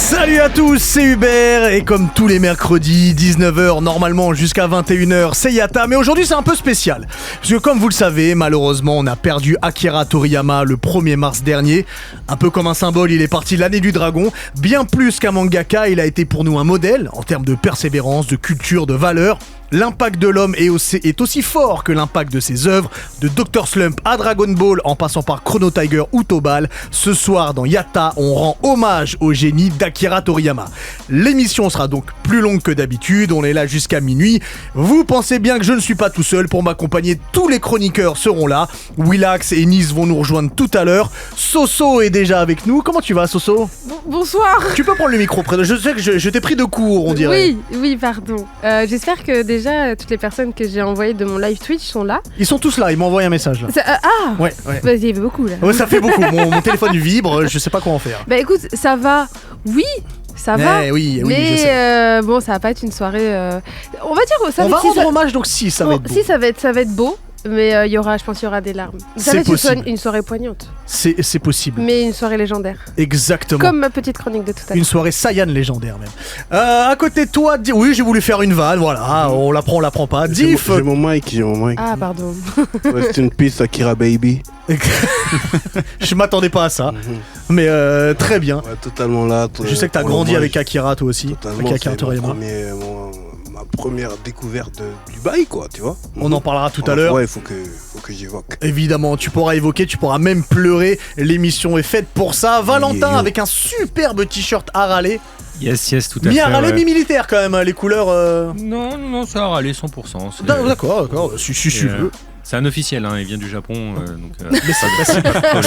Salut à tous, c'est Hubert et comme tous les mercredis, 19h normalement jusqu'à 21h, c'est Yata. Mais aujourd'hui c'est un peu spécial, parce que comme vous le savez, malheureusement on a perdu Akira Toriyama le 1er mars dernier. Un peu comme un symbole, il est parti l'année du dragon. Bien plus qu'un mangaka, il a été pour nous un modèle en termes de persévérance, de culture, de valeur. L'impact de l'homme est aussi fort que l'impact de ses œuvres, de Dr Slump à Dragon Ball en passant par Chrono Tiger ou Tobal. Ce soir dans Yata, on rend hommage au génie d'Akira Toriyama. L'émission sera donc plus longue que d'habitude, on est là jusqu'à minuit. Vous pensez bien que je ne suis pas tout seul, pour m'accompagner tous les chroniqueurs seront là. Willax et Nice vont nous rejoindre tout à l'heure. Soso est déjà avec nous, comment tu vas Soso ? Bonsoir. Tu peux prendre le micro près de... Je sais que je t'ai pris de court, on dirait. Oui, pardon. J'espère que déjà toutes les personnes que j'ai envoyées de mon live Twitch sont là. Ils sont tous là, ils m'ont envoyé un message là. Ouais. Bah, il y avait beaucoup là. Ouais, ça fait beaucoup, mon téléphone vibre, je sais pas quoi en faire. Bah écoute, ça va. Oui, ça va. Oui, mais je sais. Bon, ça va pas être une soirée. On va dire ça. On va rendre hommage donc si ça va être beau. Si ça va être beau. Mais je pense qu'il y aura des larmes. Ça va être une soirée poignante. C'est possible. Mais une soirée légendaire. Exactement. Comme ma petite chronique de tout à l'heure. Une soirée Saiyan légendaire même. À côté de toi, oui, j'ai voulu faire une vanne, voilà. On la prend pas. Diff. J'ai mon mic. Ah, pardon. Rest in peace, Akira Baby. Je m'attendais pas à ça. Mais très bien. Ouais, totalement là. Je sais que t'as grandi avec Akira toi aussi. Totalement, avec Akira Toriyama. Ma première découverte du bail, quoi, tu vois. On en parlera tout à l'heure. Ouais, il faut que j'évoque. Évidemment, tu pourras évoquer, tu pourras même pleurer. L'émission est faite pour ça. Valentin avec un superbe t-shirt à râler. Yes, tout à fait. Mi-râlé, mi-militaire quand même, les couleurs. Non, ça a râlé 100%. D'accord, si tu veux. C'est un officiel, hein, il vient du Japon, donc. Mais c'est pas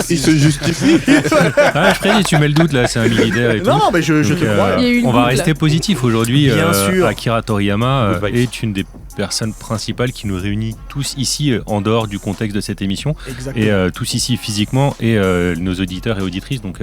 il se justifie. Je prédis, tu mets le doute là, c'est un militaire et tout. Non, mais je te crois. On va rester positif aujourd'hui. Bien sûr. Akira Toriyama est une des personnes principales qui nous réunit tous ici en dehors du contexte de cette émission. Exactement. Et tous ici physiquement et nos auditeurs et auditrices. Donc,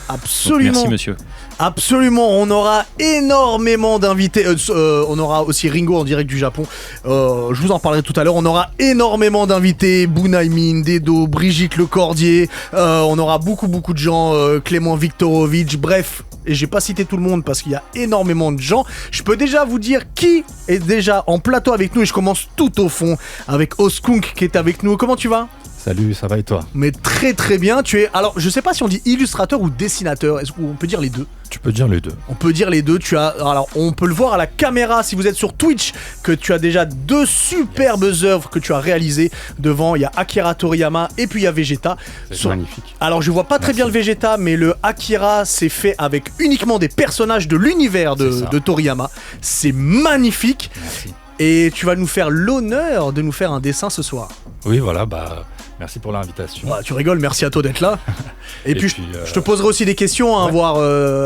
absolument. Donc merci monsieur. Absolument, on aura énormément d'invités. On aura aussi Ringo en direct du Japon. Je vous en parlerai tout à l'heure. On aura énormément d'invités. Bunaimin, Dedo, Brigitte Lecordier. On aura beaucoup de gens. Clément Viktorovitch. Bref, et j'ai pas cité tout le monde parce qu'il y a énormément de gens. Je peux déjà vous dire qui est déjà en plateau avec nous et je commence tout au fond avec Oskunk qui est avec nous. Comment tu vas ? Salut, ça va et toi ? Mais très bien, tu es... Alors, je sais pas si on dit illustrateur ou dessinateur, est-ce qu'on peut dire les deux ? Tu peux dire les deux. On peut dire les deux, alors on peut le voir à la caméra si vous êtes sur Twitch, que tu as déjà 2 superbes œuvres que tu as réalisées. Devant, il y a Akira Toriyama et puis il y a Vegeta. C'est magnifique. Alors je vois pas très bien le Vegeta, mais le Akira c'est fait avec uniquement des personnages de l'univers de Toriyama. C'est magnifique. Merci. Et tu vas nous faire l'honneur de nous faire un dessin ce soir. Oui, voilà, merci pour l'invitation. Ouais, tu rigoles, merci à toi d'être là. Et puis je te poserai aussi des questions, voir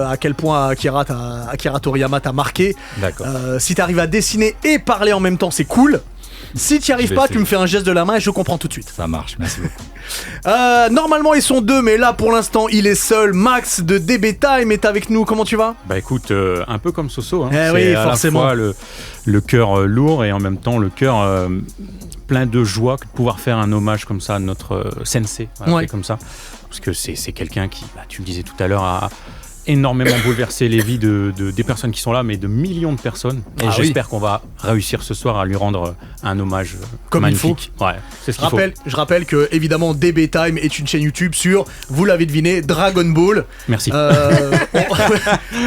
à quel point Akira Toriyama t'a marqué. D'accord. Si t'arrives à dessiner et parler en même temps, c'est cool. Si t'y arrives pas, tu me fais un geste de la main et je comprends tout de suite. Ça marche, merci beaucoup. Normalement ils sont 2, mais là pour l'instant il est seul. Max de DB Time est avec nous, comment tu vas ? Bah écoute, un peu comme Soso, hein. C'est oui, forcément. à la fois le cœur lourd et en même temps le cœur plein de joie de pouvoir faire un hommage comme ça à notre sensei, comme ça, parce que c'est quelqu'un qui, tu le disais tout à l'heure, a énormément bouleversé les vies des personnes qui sont là, mais de millions de personnes. Et j'espère qu'on va réussir ce soir à lui rendre un hommage comme magnifique. Il faut. Ouais, c'est ce qu'il faut. Je rappelle que évidemment DB Time est une chaîne YouTube sur, vous l'avez deviné, Dragon Ball. Merci.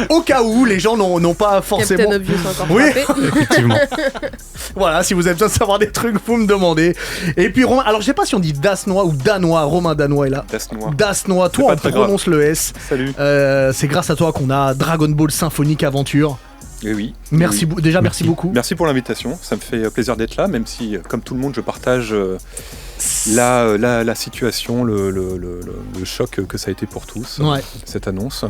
Au cas où les gens n'ont pas forcément. Captain Obvious encore frappé. Effectivement. Voilà, si vous avez besoin de savoir des trucs, vous me demandez. Et puis Romain, alors je sais pas si on dit Dasnois ou Danois. Romain Danois est là. Dasnois. Toi, on prononce le S. Salut. C'est grâce à toi qu'on a Dragon Ball Symphonique Aventure. Oui. Merci beaucoup. Merci pour l'invitation. Ça me fait plaisir d'être là, même si, comme tout le monde, je partage la situation, le choc que ça a été pour tous, cette annonce.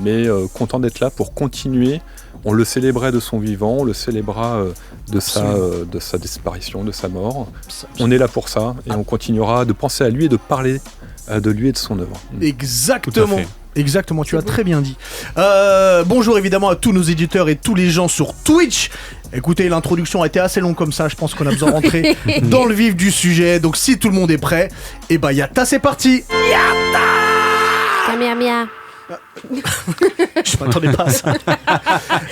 Mais content d'être là pour continuer. On le célébrait de son vivant, on le célébrera de sa disparition, de sa mort. On est là pour ça et on continuera de penser à lui et de parler de lui et de son œuvre. Exactement. Exactement, tu as très bien dit. Bonjour évidemment à tous nos éditeurs et tous les gens sur Twitch. Écoutez, l'introduction a été assez longue comme ça, je pense qu'on a besoin de rentrer dans le vif du sujet. Donc si tout le monde est prêt, et Yata, c'est parti. Yata Kamehameha. Je m'attendais pas à ça.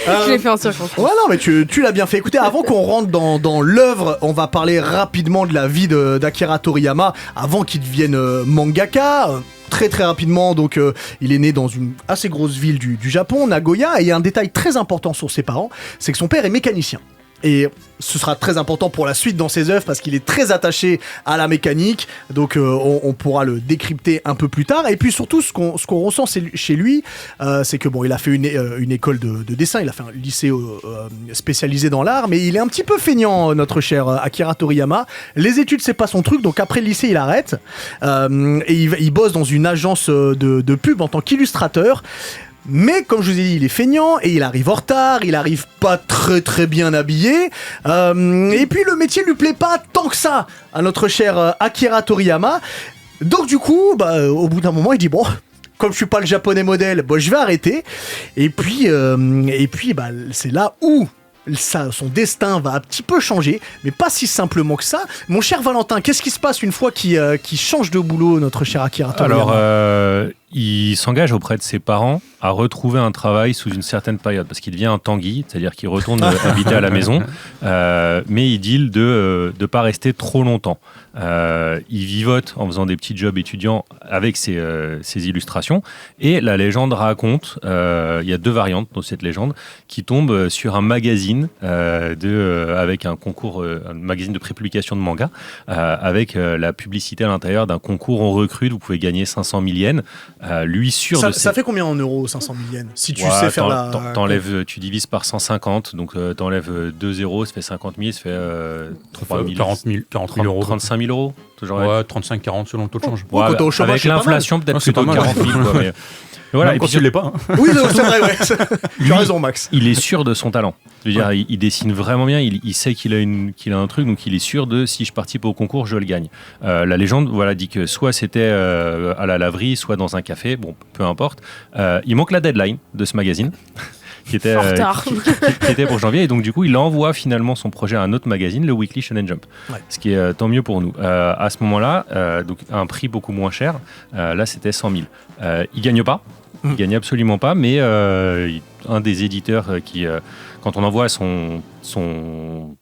Je l'ai fait en circonstance. Ouais, non, mais tu l'as bien fait. Écoutez, avant qu'on rentre dans l'œuvre, on va parler rapidement de la vie d'Akira Toriyama avant qu'il devienne mangaka. Très très rapidement, donc il est né dans une assez grosse ville du Japon, Nagoya, et il y a un détail très important sur ses parents, c'est que son père est mécanicien. Et ce sera très important pour la suite dans ses œuvres parce qu'il est très attaché à la mécanique, donc on pourra le décrypter un peu plus tard. Et puis surtout, ce qu'on ressent chez lui, c'est que bon, il a fait une école de dessin, il a fait un lycée spécialisé dans l'art, mais il est un petit peu feignant, notre cher Akira Toriyama. Les études, c'est pas son truc, donc après le lycée, il arrête et il bosse dans une agence de pub en tant qu'illustrateur. Mais comme je vous ai dit, il est feignant et il arrive en retard, il arrive pas très très bien habillé, et puis le métier lui plaît pas tant que ça à notre cher Akira Toriyama. Donc du coup, au bout d'un moment, il dit bon, comme je suis pas le japonais modèle, je vais arrêter. Et puis c'est là où son destin va un petit peu changer, mais pas si simplement que ça. Mon cher Valentin, qu'est-ce qui se passe une fois qu'il change de boulot, notre cher Akira Toriyama ? Alors, il s'engage auprès de ses parents à retrouver un travail sous une certaine période, parce qu'il devient un tanguy, c'est-à-dire qu'il retourne habiter à la maison, mais il deal de ne pas rester trop longtemps. Il vivote en faisant des petits jobs étudiants avec ses illustrations, et la légende raconte, il y a 2 variantes dans cette légende, qui tombent sur un magazine avec un concours, un magazine de prépublication de manga, avec la publicité à l'intérieur d'un concours on recrute, vous pouvez gagner 500 000 yens. Lui sûr ça fait combien en euros 500 000 yens si tu sais faire tu divises par 150, donc t'enlèves 2 zéros, ça fait 50 000, ça fait 40 000 euros. 35 000 euros. Ouais, 35-40 selon le taux de change. Ouais, quand t'es au chômage, avec l'inflation, peut-être c'est plutôt pas mal. 40 000. Quoi, mais... Voilà, même et quand puis, tu l'es pas. Oui, c'est vrai, ouais. Tu as raison, Max. Il est sûr de son talent. Je veux dire, il dessine vraiment bien, il sait qu'il a un truc, donc il est sûr de si je participe au concours, je le gagne. La légende dit que soit c'était à la laverie, soit dans un café, bon, peu importe. Il manque la deadline de ce magazine. Qui était pour janvier, et donc du coup il envoie finalement son projet à un autre magazine, le Weekly Shonen Jump, ce qui est tant mieux pour nous. À ce moment-là, donc à un prix beaucoup moins cher, là c'était 100 000. Il gagne pas, il gagne absolument pas, mais un des éditeurs qui, quand on envoie son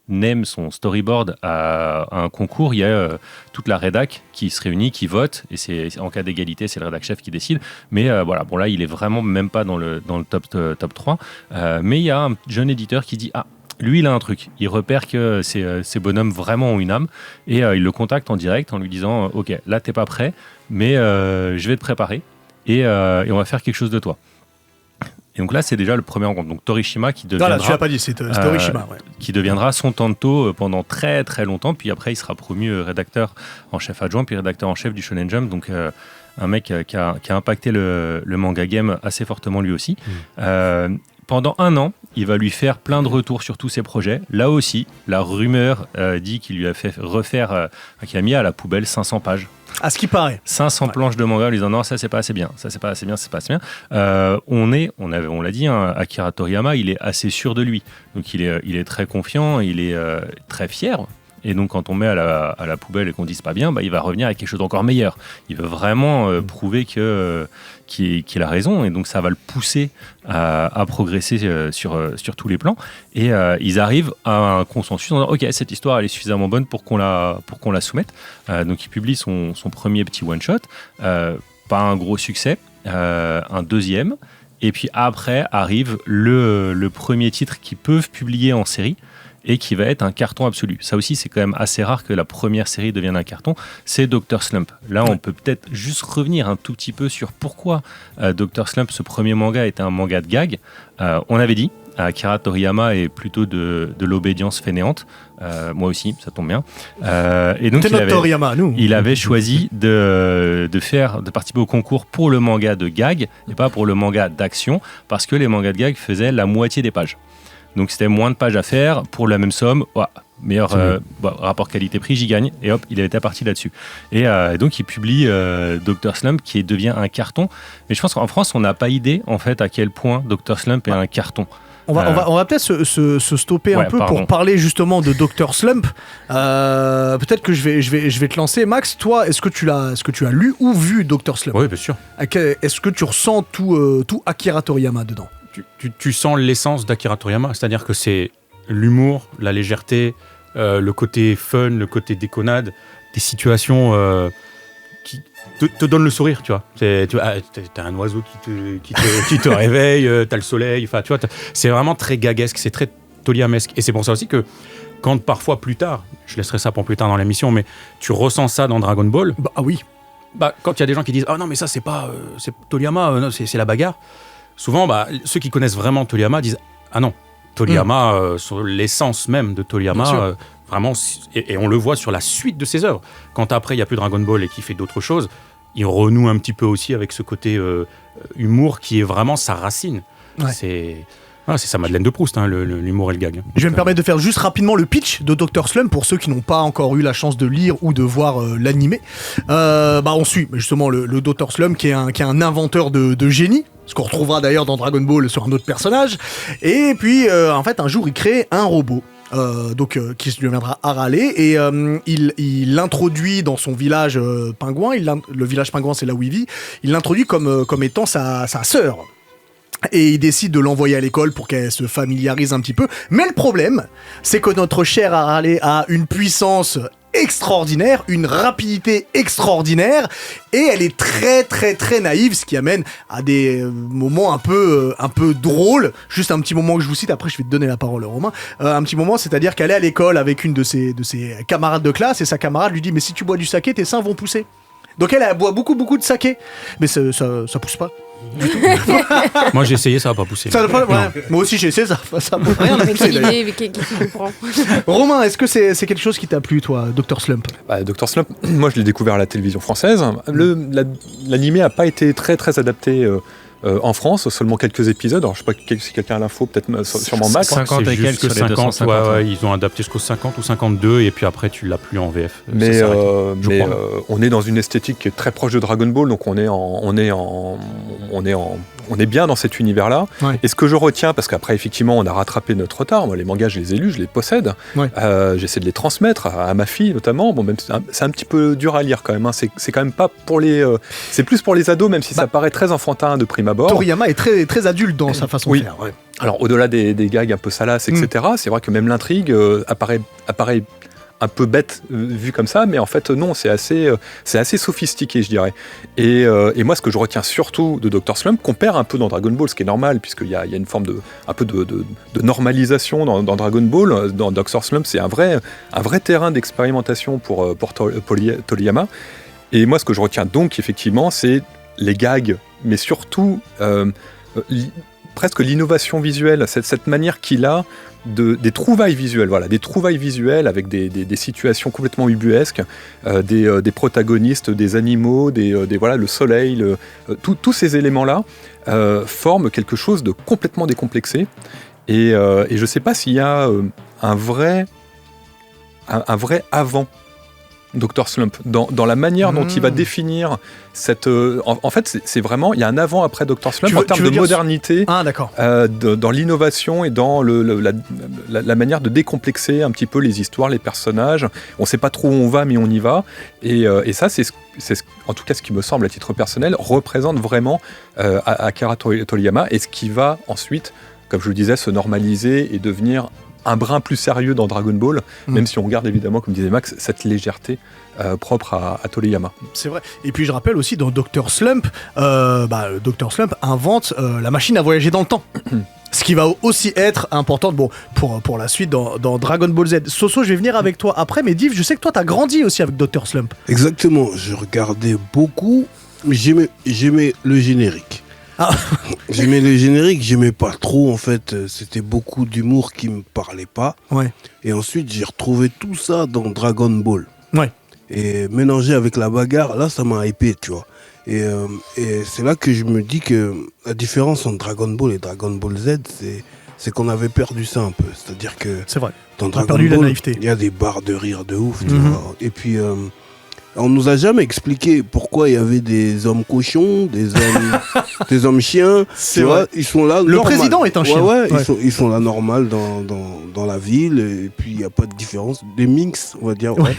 name, son storyboard à un concours, il y a toute la rédac qui se réunit, qui vote, et c'est en cas d'égalité, c'est le rédac chef qui décide. Mais voilà, bon là, il est vraiment même pas dans le top 3. Mais il y a un jeune éditeur qui dit « Ah, lui, il a un truc. » Il repère que ces bonhommes vraiment ont une âme, et il le contacte en direct en lui disant « Ok, là, t'es pas prêt, mais je vais te préparer, et on va faire quelque chose de toi. » Et donc là, c'est déjà le premier rencontre. Donc Torishima qui deviendra... tu l'as pas dit, c'est Torishima. Qui deviendra son tanto pendant très très longtemps. Puis après, il sera promu rédacteur en chef adjoint, puis rédacteur en chef du Shonen Jump. Donc un mec qui a impacté le manga game assez fortement lui aussi. Pendant 1 an, il va lui faire plein de retours sur tous ses projets. Là aussi, la rumeur dit qu'il lui a fait refaire, qu'il a mis à la poubelle 500 pages. À ce qui paraît. 500 planches de manga en lui disant non, ça c'est pas assez bien, ça c'est pas assez bien, c'est pas assez bien. On l'a dit, Akira Toriyama, il est assez sûr de lui. Donc il est très confiant, il est très fier. Et donc quand on met à la poubelle et qu'on dit c'est pas bien, il va revenir avec quelque chose d'encore meilleur. Il veut vraiment prouver qu'il a raison, et donc ça va le pousser à progresser sur tous les plans. Et ils arrivent à un consensus en disant ok, cette histoire elle est suffisamment bonne pour qu'on la soumette. Donc il publie son premier petit one shot, pas un gros succès, un deuxième, et puis après arrive le premier titre qu'ils peuvent publier en série, et qui va être un carton absolu. Ça aussi, c'est quand même assez rare que la première série devienne un carton. C'est Dr. Slump. Là, on peut peut-être juste revenir un tout petit peu sur pourquoi Dr. Slump, ce premier manga, était un manga de gag. On avait dit, Akira Toriyama est plutôt de l'obédience fainéante. Moi aussi, ça tombe bien. Et donc, il avait choisi de participer au concours pour le manga de gag et pas pour le manga d'action, parce que les mangas de gag faisaient la moitié des pages. Donc c'était moins de pages à faire pour la même somme. Meilleur rapport qualité-prix, j'y gagne. Et hop, il était parti là-dessus. Et donc il publie Dr. Slump qui devient un carton. Mais je pense qu'en France, on n'a pas idée en fait à quel point Dr. Slump est un carton. On va peut-être se stopper un peu pour parler justement de Dr Slump. Peut-être que je vais te lancer. Max, toi, est-ce que tu as lu ou vu Dr Slump ? Oui, bien sûr. Est-ce que tu ressens tout Akira Toriyama dedans ? Tu sens l'essence d'Akira Toriyama, c'est-à-dire que c'est l'humour, la légèreté, le côté fun, le côté déconnade, des situations qui te donnent le sourire, tu vois. T'as un oiseau qui te réveille, t'as le soleil, enfin, tu vois, c'est vraiment très gaguesque, c'est très Toriyamesque. Et c'est pour ça aussi que quand parfois plus tard, je laisserai ça pour plus tard dans l'émission, mais tu ressens ça dans Dragon Ball. Bah oui. Bah, quand il y a des gens qui disent « Ah non, mais ça, c'est pas c'est Toriyama, non, c'est la bagarre », souvent, ceux qui connaissent vraiment Toriyama disent « Ah non, Toriyama, sur l'essence même de Toriyama, vraiment, et on le voit sur la suite de ses œuvres. Quand après, il n'y a plus Dragon Ball et qu'il fait d'autres choses, il renoue un petit peu aussi avec ce côté humour qui est vraiment sa racine. Ouais. C'est sa Madeleine de Proust, hein, l'humour et le gag. Je vais me permettre de faire juste rapidement le pitch de Dr Slump pour ceux qui n'ont pas encore eu la chance de lire ou de voir l'animé. On suit justement le Dr Slump qui est un inventeur de génie, ce qu'on retrouvera d'ailleurs dans Dragon Ball sur un autre personnage. Et puis en fait un jour il crée un robot. Qui lui viendra à râler et il l'introduit dans son village pingouin. Le village pingouin, c'est là où il vit. Il l'introduit comme étant sa sœur. Et il décide de l'envoyer à l'école pour qu'elle se familiarise un petit peu. Mais le problème, c'est que notre cher Harale a une puissance extraordinaire, une rapidité extraordinaire, et elle est très très très naïve, ce qui amène à des moments un peu drôles. Juste un petit moment que je vous cite, après je vais te donner la parole, Romain. Un petit moment, c'est-à-dire qu'elle est à l'école avec une de ses camarades de classe, et sa camarade lui dit « Mais si tu bois du saké, tes seins vont pousser ». Donc elle boit beaucoup de saké, mais ça pousse pas. Moi j'ai essayé, ça va pas pousser. Moi aussi j'ai essayé, ça peut rien pousser. Qui comprend. Romain, est-ce que c'est quelque chose qui t'a plu, toi, Dr Slump ? Dr Slump, moi je l'ai découvert à la télévision française. L'animé n'a pas été très très adapté en France, seulement quelques épisodes. Alors je sais pas si quelqu'un a l'info, peut-être sûrement Max. 50 et quelques sur les 250. Ouais, ils ont adapté jusqu'au 50 ou 52 et puis après tu l'as plus en VF. Mais on est dans une esthétique qui est très proche de Dragon Ball, donc on est bien dans cet univers-là. Ouais. Et ce que je retiens, parce qu'après effectivement on a rattrapé notre retard, moi les mangas je les ai lus, je les possède, j'essaie de les transmettre à ma fille notamment. Bon, même c'est un petit peu dur à lire quand même, hein. C'est quand même pas pour les c'est plus pour les ados, même si ça paraît très enfantin de prime abord. Toriyama est très, très adulte dans sa façon de faire. Ouais. Alors au-delà des gags un peu salaces, etc., c'est vrai que même l'intrigue apparaît un peu bête vu comme ça, mais en fait non, c'est assez sophistiqué, je dirais. Et moi, ce que je retiens surtout de Dr Slump, qu'on perd un peu dans Dragon Ball, ce qui est normal, puisqu'il y a une forme de normalisation dans Dragon Ball. Dans Dr Slump, c'est un vrai terrain d'expérimentation pour Toriyama. Et moi, ce que je retiens donc, effectivement, c'est les gags, mais surtout presque l'innovation visuelle, cette manière qu'il a des trouvailles visuelles, avec des situations complètement ubuesques, des protagonistes, des animaux, le soleil, tous ces éléments-là forment quelque chose de complètement décomplexé. Et je ne sais pas s'il y a un vrai avant Dr Slump, dans la manière dont il va définir cette... en fait, c'est vraiment... Il y a un avant-après Dr Slump en termes de modernité, dans l'innovation et dans la manière de décomplexer un petit peu les histoires, les personnages. On ne sait pas trop où on va, mais on y va. Et ça, c'est en tout cas ce qui me semble, à titre personnel, représente vraiment Akira Toriyama, et ce qui va ensuite, comme je le disais, se normaliser et devenir un brin plus sérieux dans Dragon Ball, même si on regarde évidemment, comme disait Max, cette légèreté propre à Toriyama. C'est vrai. Et puis je rappelle aussi, dans Dr Slump, Dr Slump invente la machine à voyager dans le temps. Ce qui va aussi être important pour la suite dans Dragon Ball Z. Soso, je vais venir avec toi après, mais Div, je sais que toi t'as grandi aussi avec Dr Slump. Exactement, je regardais beaucoup, j'aimais le générique. J'aimais le générique, j'aimais pas trop en fait, c'était beaucoup d'humour qui me parlait pas. Ouais. Et ensuite j'ai retrouvé tout ça dans Dragon Ball. Ouais. Et mélangé avec la bagarre, là ça m'a hypé, tu vois. Et c'est là que je me dis que la différence entre Dragon Ball et Dragon Ball Z, c'est qu'on avait perdu ça un peu. C'est-à-dire que c'est vrai. Dans Dragon Ball, il y a des barres de rire de ouf, tu vois. Et puis On nous a jamais expliqué pourquoi il y avait des hommes cochons, des hommes chiens. Tu vois, ils sont là. Le président est un chien. Ouais. Ils sont là normal dans la ville et puis il n'y a pas de différence. Des minx, on va dire. Ouais.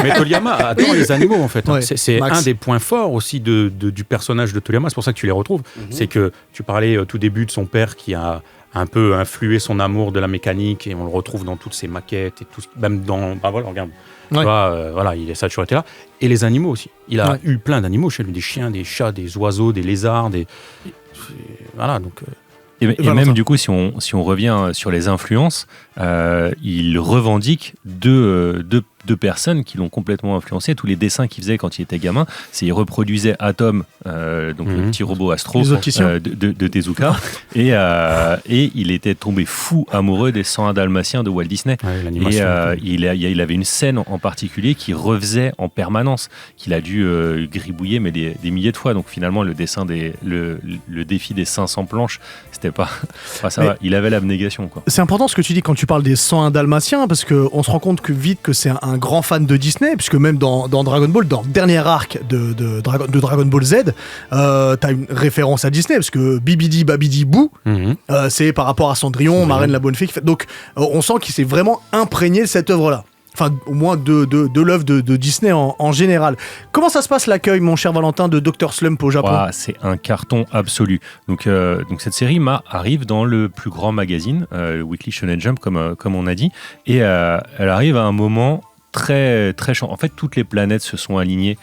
Mais Toriyama adore les animaux en fait. Ouais, c'est un des points forts aussi du personnage de Toriyama. C'est pour ça que tu les retrouves. C'est que tu parlais au tout début de son père qui a un peu influé son amour de la mécanique et on le retrouve dans toutes ses maquettes et tout, même dans. Bah voilà, regarde. Tu vois, voilà, il est ça a toujours été là. Et les animaux aussi. Il a eu plein d'animaux chez lui, des chiens, des chats, des oiseaux, des lézards, voilà donc. Et même du coup, si on revient sur les influences, il revendique deux personnes qui l'ont complètement influencé. Tous les dessins qu'il faisait quand il était gamin, c'est il reproduisait Atom, donc le petit robot Astro de Tezuka, et il était tombé fou amoureux des 101 Dalmatiens de Walt Disney. Et il avait une scène en particulier qu'il refaisait en permanence, qu'il a dû gribouiller mais des milliers de fois. Donc finalement, le dessin le défi des 500 planches, c'était pas ça va. Il avait l'abnégation, quoi. C'est important ce que tu dis quand tu parles des 101 Dalmatiens, parce qu'on se rend compte vite que c'est un grand fan de Disney, puisque même dans Dragon Ball, dans le dernier arc de Dragon Ball Z, t'as une référence à Disney, parce que Bibidi Babidi Boo, c'est par rapport à Cendrillon, Marraine la bonne fée. Donc on sent qu'il s'est vraiment imprégné de cette œuvre-là. Enfin, au moins de l'œuvre de Disney en général. Comment ça se passe l'accueil, mon cher Valentin, de Dr Slump au Japon ? C'est un carton absolu. Donc cette série arrive dans le plus grand magazine, le Weekly Shonen Jump, comme on a dit, et elle arrive à un moment très très chiant. En fait, toutes les planètes se sont alignées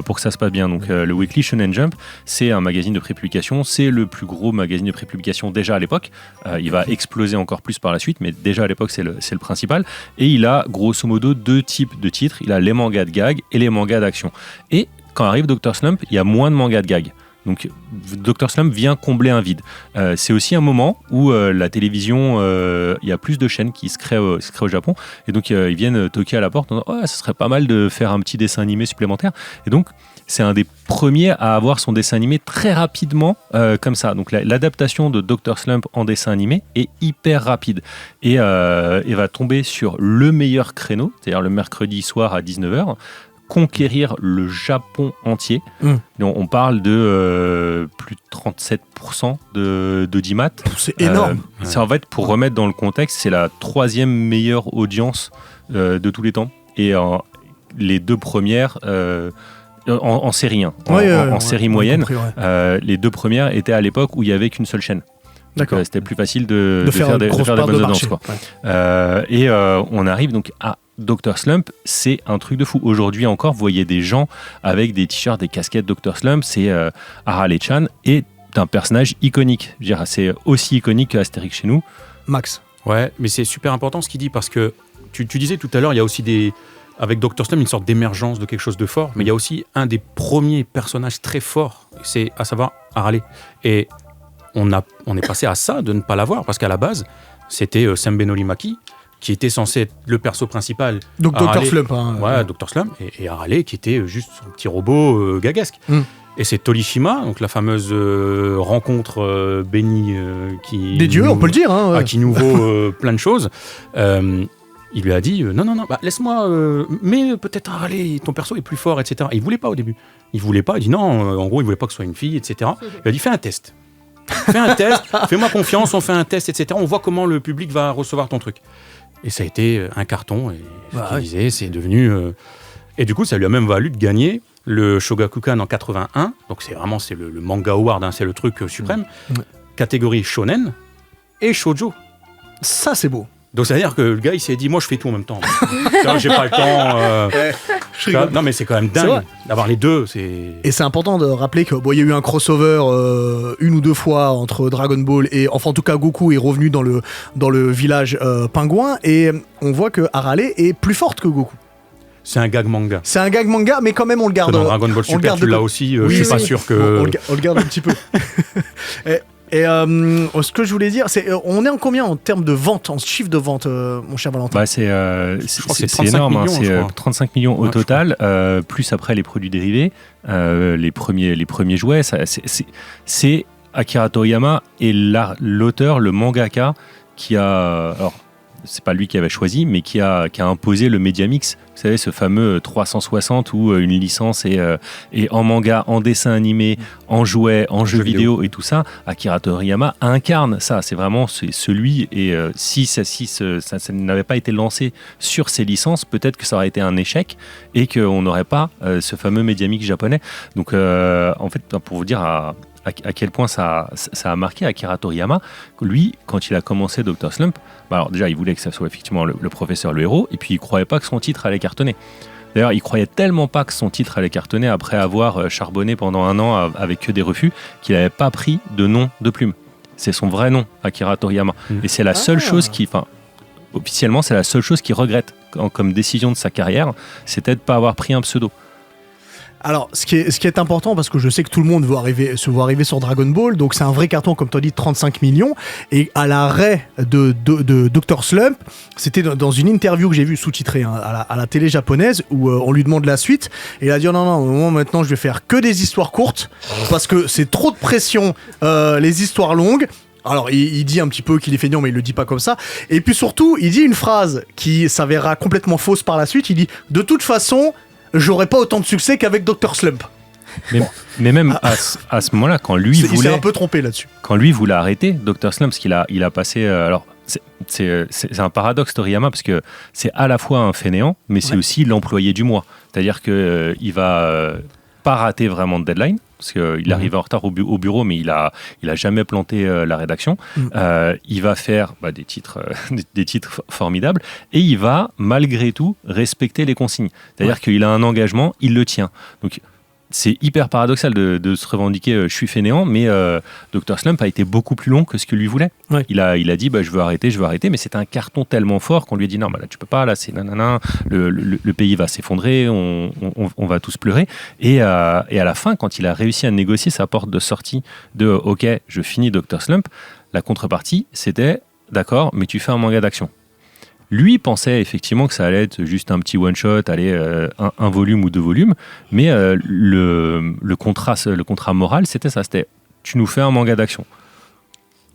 pour que ça se passe bien. Donc le Weekly Shonen Jump, c'est un magazine de prépublication, c'est le plus gros magazine de prépublication déjà à l'époque. Il va exploser encore plus par la suite, mais déjà à l'époque c'est le principal. Et il a grosso modo 2 types de titres. Il a les mangas de gag et les mangas d'action. Et quand arrive Dr Slump, il y a moins de mangas de gag. Donc Dr Slump vient combler un vide. C'est aussi un moment où la télévision, il y a plus de chaînes qui se créent au Japon, et donc ils viennent toquer à la porte en disant ça serait pas mal de faire un petit dessin animé supplémentaire. Et donc c'est un des premiers à avoir son dessin animé très rapidement comme ça. Donc l'adaptation de Dr Slump en dessin animé est hyper rapide et va tomber sur le meilleur créneau, c'est-à-dire le mercredi soir à 19h. Conquérir le Japon entier. On parle de plus de 37% d'audimat. C'est énorme. C'est en fait, pour remettre dans le contexte, c'est la 3e meilleure audience de tous les temps. Et les 2 premières en série 1. En série moyenne, les 2 premières étaient à l'époque où il n'y avait qu'une seule chaîne. D'accord. C'était plus facile de faire des bonnes audiences. Et on arrive donc à Dr Slump, c'est un truc de fou. Aujourd'hui encore, vous voyez des gens avec des t-shirts, des casquettes Dr Slump, c'est Harale-chan est un personnage iconique. Je veux dire, c'est aussi iconique qu'Astérix chez nous. Max. Ouais, mais c'est super important ce qu'il dit parce que tu disais tout à l'heure, il y a aussi avec Dr Slump une sorte d'émergence de quelque chose de fort, mais il y a aussi un des premiers personnages très forts, c'est à savoir Harale. Et on est passé à ça de ne pas l'avoir parce qu'à la base, c'était Sembe Norimaki qui était censé être le perso principal. Donc Dr Slump. Ouais, Dr Slump. Et Harale qui était juste son petit robot gaguesque. Et c'est Torishima, donc la fameuse rencontre bénie qui... Des dieux, on peut le dire. Qui nous vaut plein de choses. Il lui a dit non, laisse-moi, mais peut-être Harale, ton perso est plus fort, etc. Et il voulait pas au début. Il voulait pas, il dit non, en gros, il voulait pas que ce soit une fille, etc. Il a dit fais un test. Fais-moi confiance, on fait un test, etc. On voit comment le public va recevoir ton truc. Et ça a été un carton. Et ce qu'il disait, c'est devenu... Et du coup, ça lui a même valu de gagner le Shogakukan en 81. Donc c'est le manga award, c'est le truc suprême. Catégorie shonen et shoujo. Ça, c'est beau. Donc c'est-à-dire que le gars, il s'est dit, moi, je fais tout en même temps. J'ai pas le temps. Non, mais c'est quand même dingue d'avoir les deux. Et c'est important de rappeler qu'il y a eu un crossover 1 ou 2 fois entre Dragon Ball et, enfin, en tout cas, Goku est revenu dans le village pingouin, et on voit que Harale est plus forte que Goku. C'est un gag manga. C'est un gag manga, mais quand même, on le garde. Dans Dragon Ball Super, tu l'as aussi. Je suis pas sûr que... On le garde un petit peu. Et ce que je voulais dire, c'est on est en combien en termes de vente, en chiffre de vente, mon cher Valentin ? C'est énorme, c'est 35 millions au total, plus après les produits dérivés, les premiers jouets. C'est Akira Toriyama et l'auteur, le mangaka, qui a... Alors, c'est pas lui qui avait choisi, mais qui a imposé le Mediamix. Vous savez, ce fameux 360 où une licence est en manga, en dessin animé, en jouet, en jeu vidéo et tout ça. Akira Toriyama incarne ça. C'est vraiment celui. Et si ça n'avait pas été lancé sur ces licences, peut-être que ça aurait été un échec et qu'on n'aurait pas ce fameux Mediamix japonais. Donc, en fait, pour vous dire à quel point ça a marqué Akira Toriyama. Lui, quand il a commencé Dr. Slump, alors déjà, il voulait que ça soit effectivement le professeur, le héros, et puis il ne croyait pas que son titre allait cartonner. D'ailleurs, il croyait tellement pas que son titre allait cartonner après avoir charbonné pendant 1 an avec que des refus, qu'il n'avait pas pris de nom de plume. C'est son vrai nom, Akira Toriyama. Et c'est la seule chose officiellement, c'est la seule chose qu'il regrette comme décision de sa carrière, c'était de ne pas avoir pris un pseudo. Alors, ce qui est important, parce que je sais que tout le monde se voit arriver sur Dragon Ball, donc c'est un vrai carton, comme tu as dit, de 35 millions. Et à l'arrêt de Dr. Slump, c'était dans une interview que j'ai vue sous-titrée à la télé japonaise, où on lui demande la suite. Et il a dit non, maintenant je vais faire que des histoires courtes, parce que c'est trop de pression, les histoires longues. Alors, il dit un petit peu qu'il est feignant, mais il le dit pas comme ça. Et puis surtout, il dit une phrase qui s'avérera complètement fausse par la suite. Il dit « De toute façon, j'aurais pas autant de succès qu'avec Dr. Slump. » Mais même à ce moment-là, quand lui voulait... Il s'est un peu trompé là-dessus. Quand lui voulait arrêter Dr. Slump, parce qu'il a passé... alors, c'est un paradoxe Toriyama, parce que c'est à la fois un fainéant, mais c'est aussi l'employé du mois. C'est-à-dire qu'il va pas rater vraiment de deadline, parce qu'il arrivait en retard au bureau, mais il a jamais planté la rédaction. Il va faire des titres formidables, et il va malgré tout respecter les consignes. C'est-à-dire qu'il a un engagement, il le tient. Donc c'est hyper paradoxal de se revendiquer je suis fainéant, mais Dr. Slump a été beaucoup plus long que ce que lui voulait. Il a dit je veux arrêter, mais c'est un carton tellement fort qu'on lui a dit non, là tu peux pas, là c'est nanana, le pays va s'effondrer, on va tous pleurer. Et à la fin, quand il a réussi à négocier sa porte de sortie de ok, je finis Dr. Slump, la contrepartie c'était d'accord, mais tu fais un manga d'action. Lui pensait effectivement que ça allait être juste un petit one-shot, un volume ou 2 volumes, mais le contrat moral, c'était ça, c'était tu nous fais un manga d'action.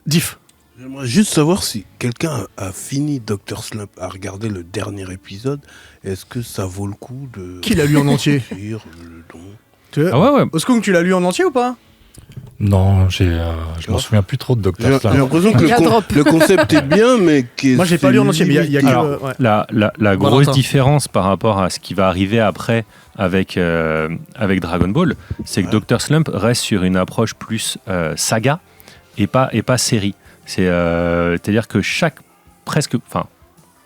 Diff. J'aimerais juste savoir si quelqu'un a fini Dr. Slump, a regardé le dernier épisode, est-ce que ça vaut le coup de... Qui l'a lu en entier? Ah ouais. Oskung, tu l'as lu en entier ou pas? Non, je m'en souviens plus trop de Dr. Slump. J'ai l'impression que le concept est bien, mais moi j'ai pas lu en entier, mais il y a la grosse différence par rapport à ce qui va arriver après avec Dragon Ball, c'est que Dr. Slump reste sur une approche plus saga et pas série. C'est-à-dire que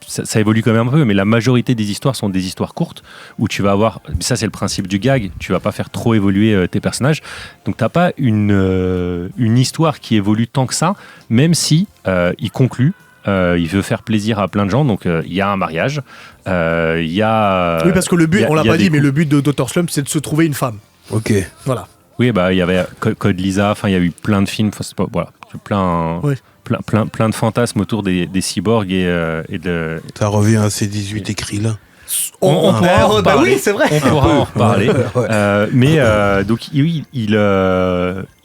ça évolue quand même un peu, mais la majorité des histoires sont des histoires courtes où tu vas avoir, ça c'est le principe du gag, tu vas pas faire trop évoluer tes personnages, donc t'as pas une histoire qui évolue tant que ça, même si il conclut, il veut faire plaisir à plein de gens, donc il y a un mariage, il y a... Oui, parce que le but, on l'a pas dit, mais le but de Dr. Slump, c'est de se trouver une femme. Ok. Voilà. Oui, il y avait Code Lisa, il y a eu plein de films, voilà, plein de fantasmes autour des cyborgs et de... Ça revient à ces 18 écrits là. On pourra en reparler. Oui, c'est vrai. On pourra en reparler. Donc il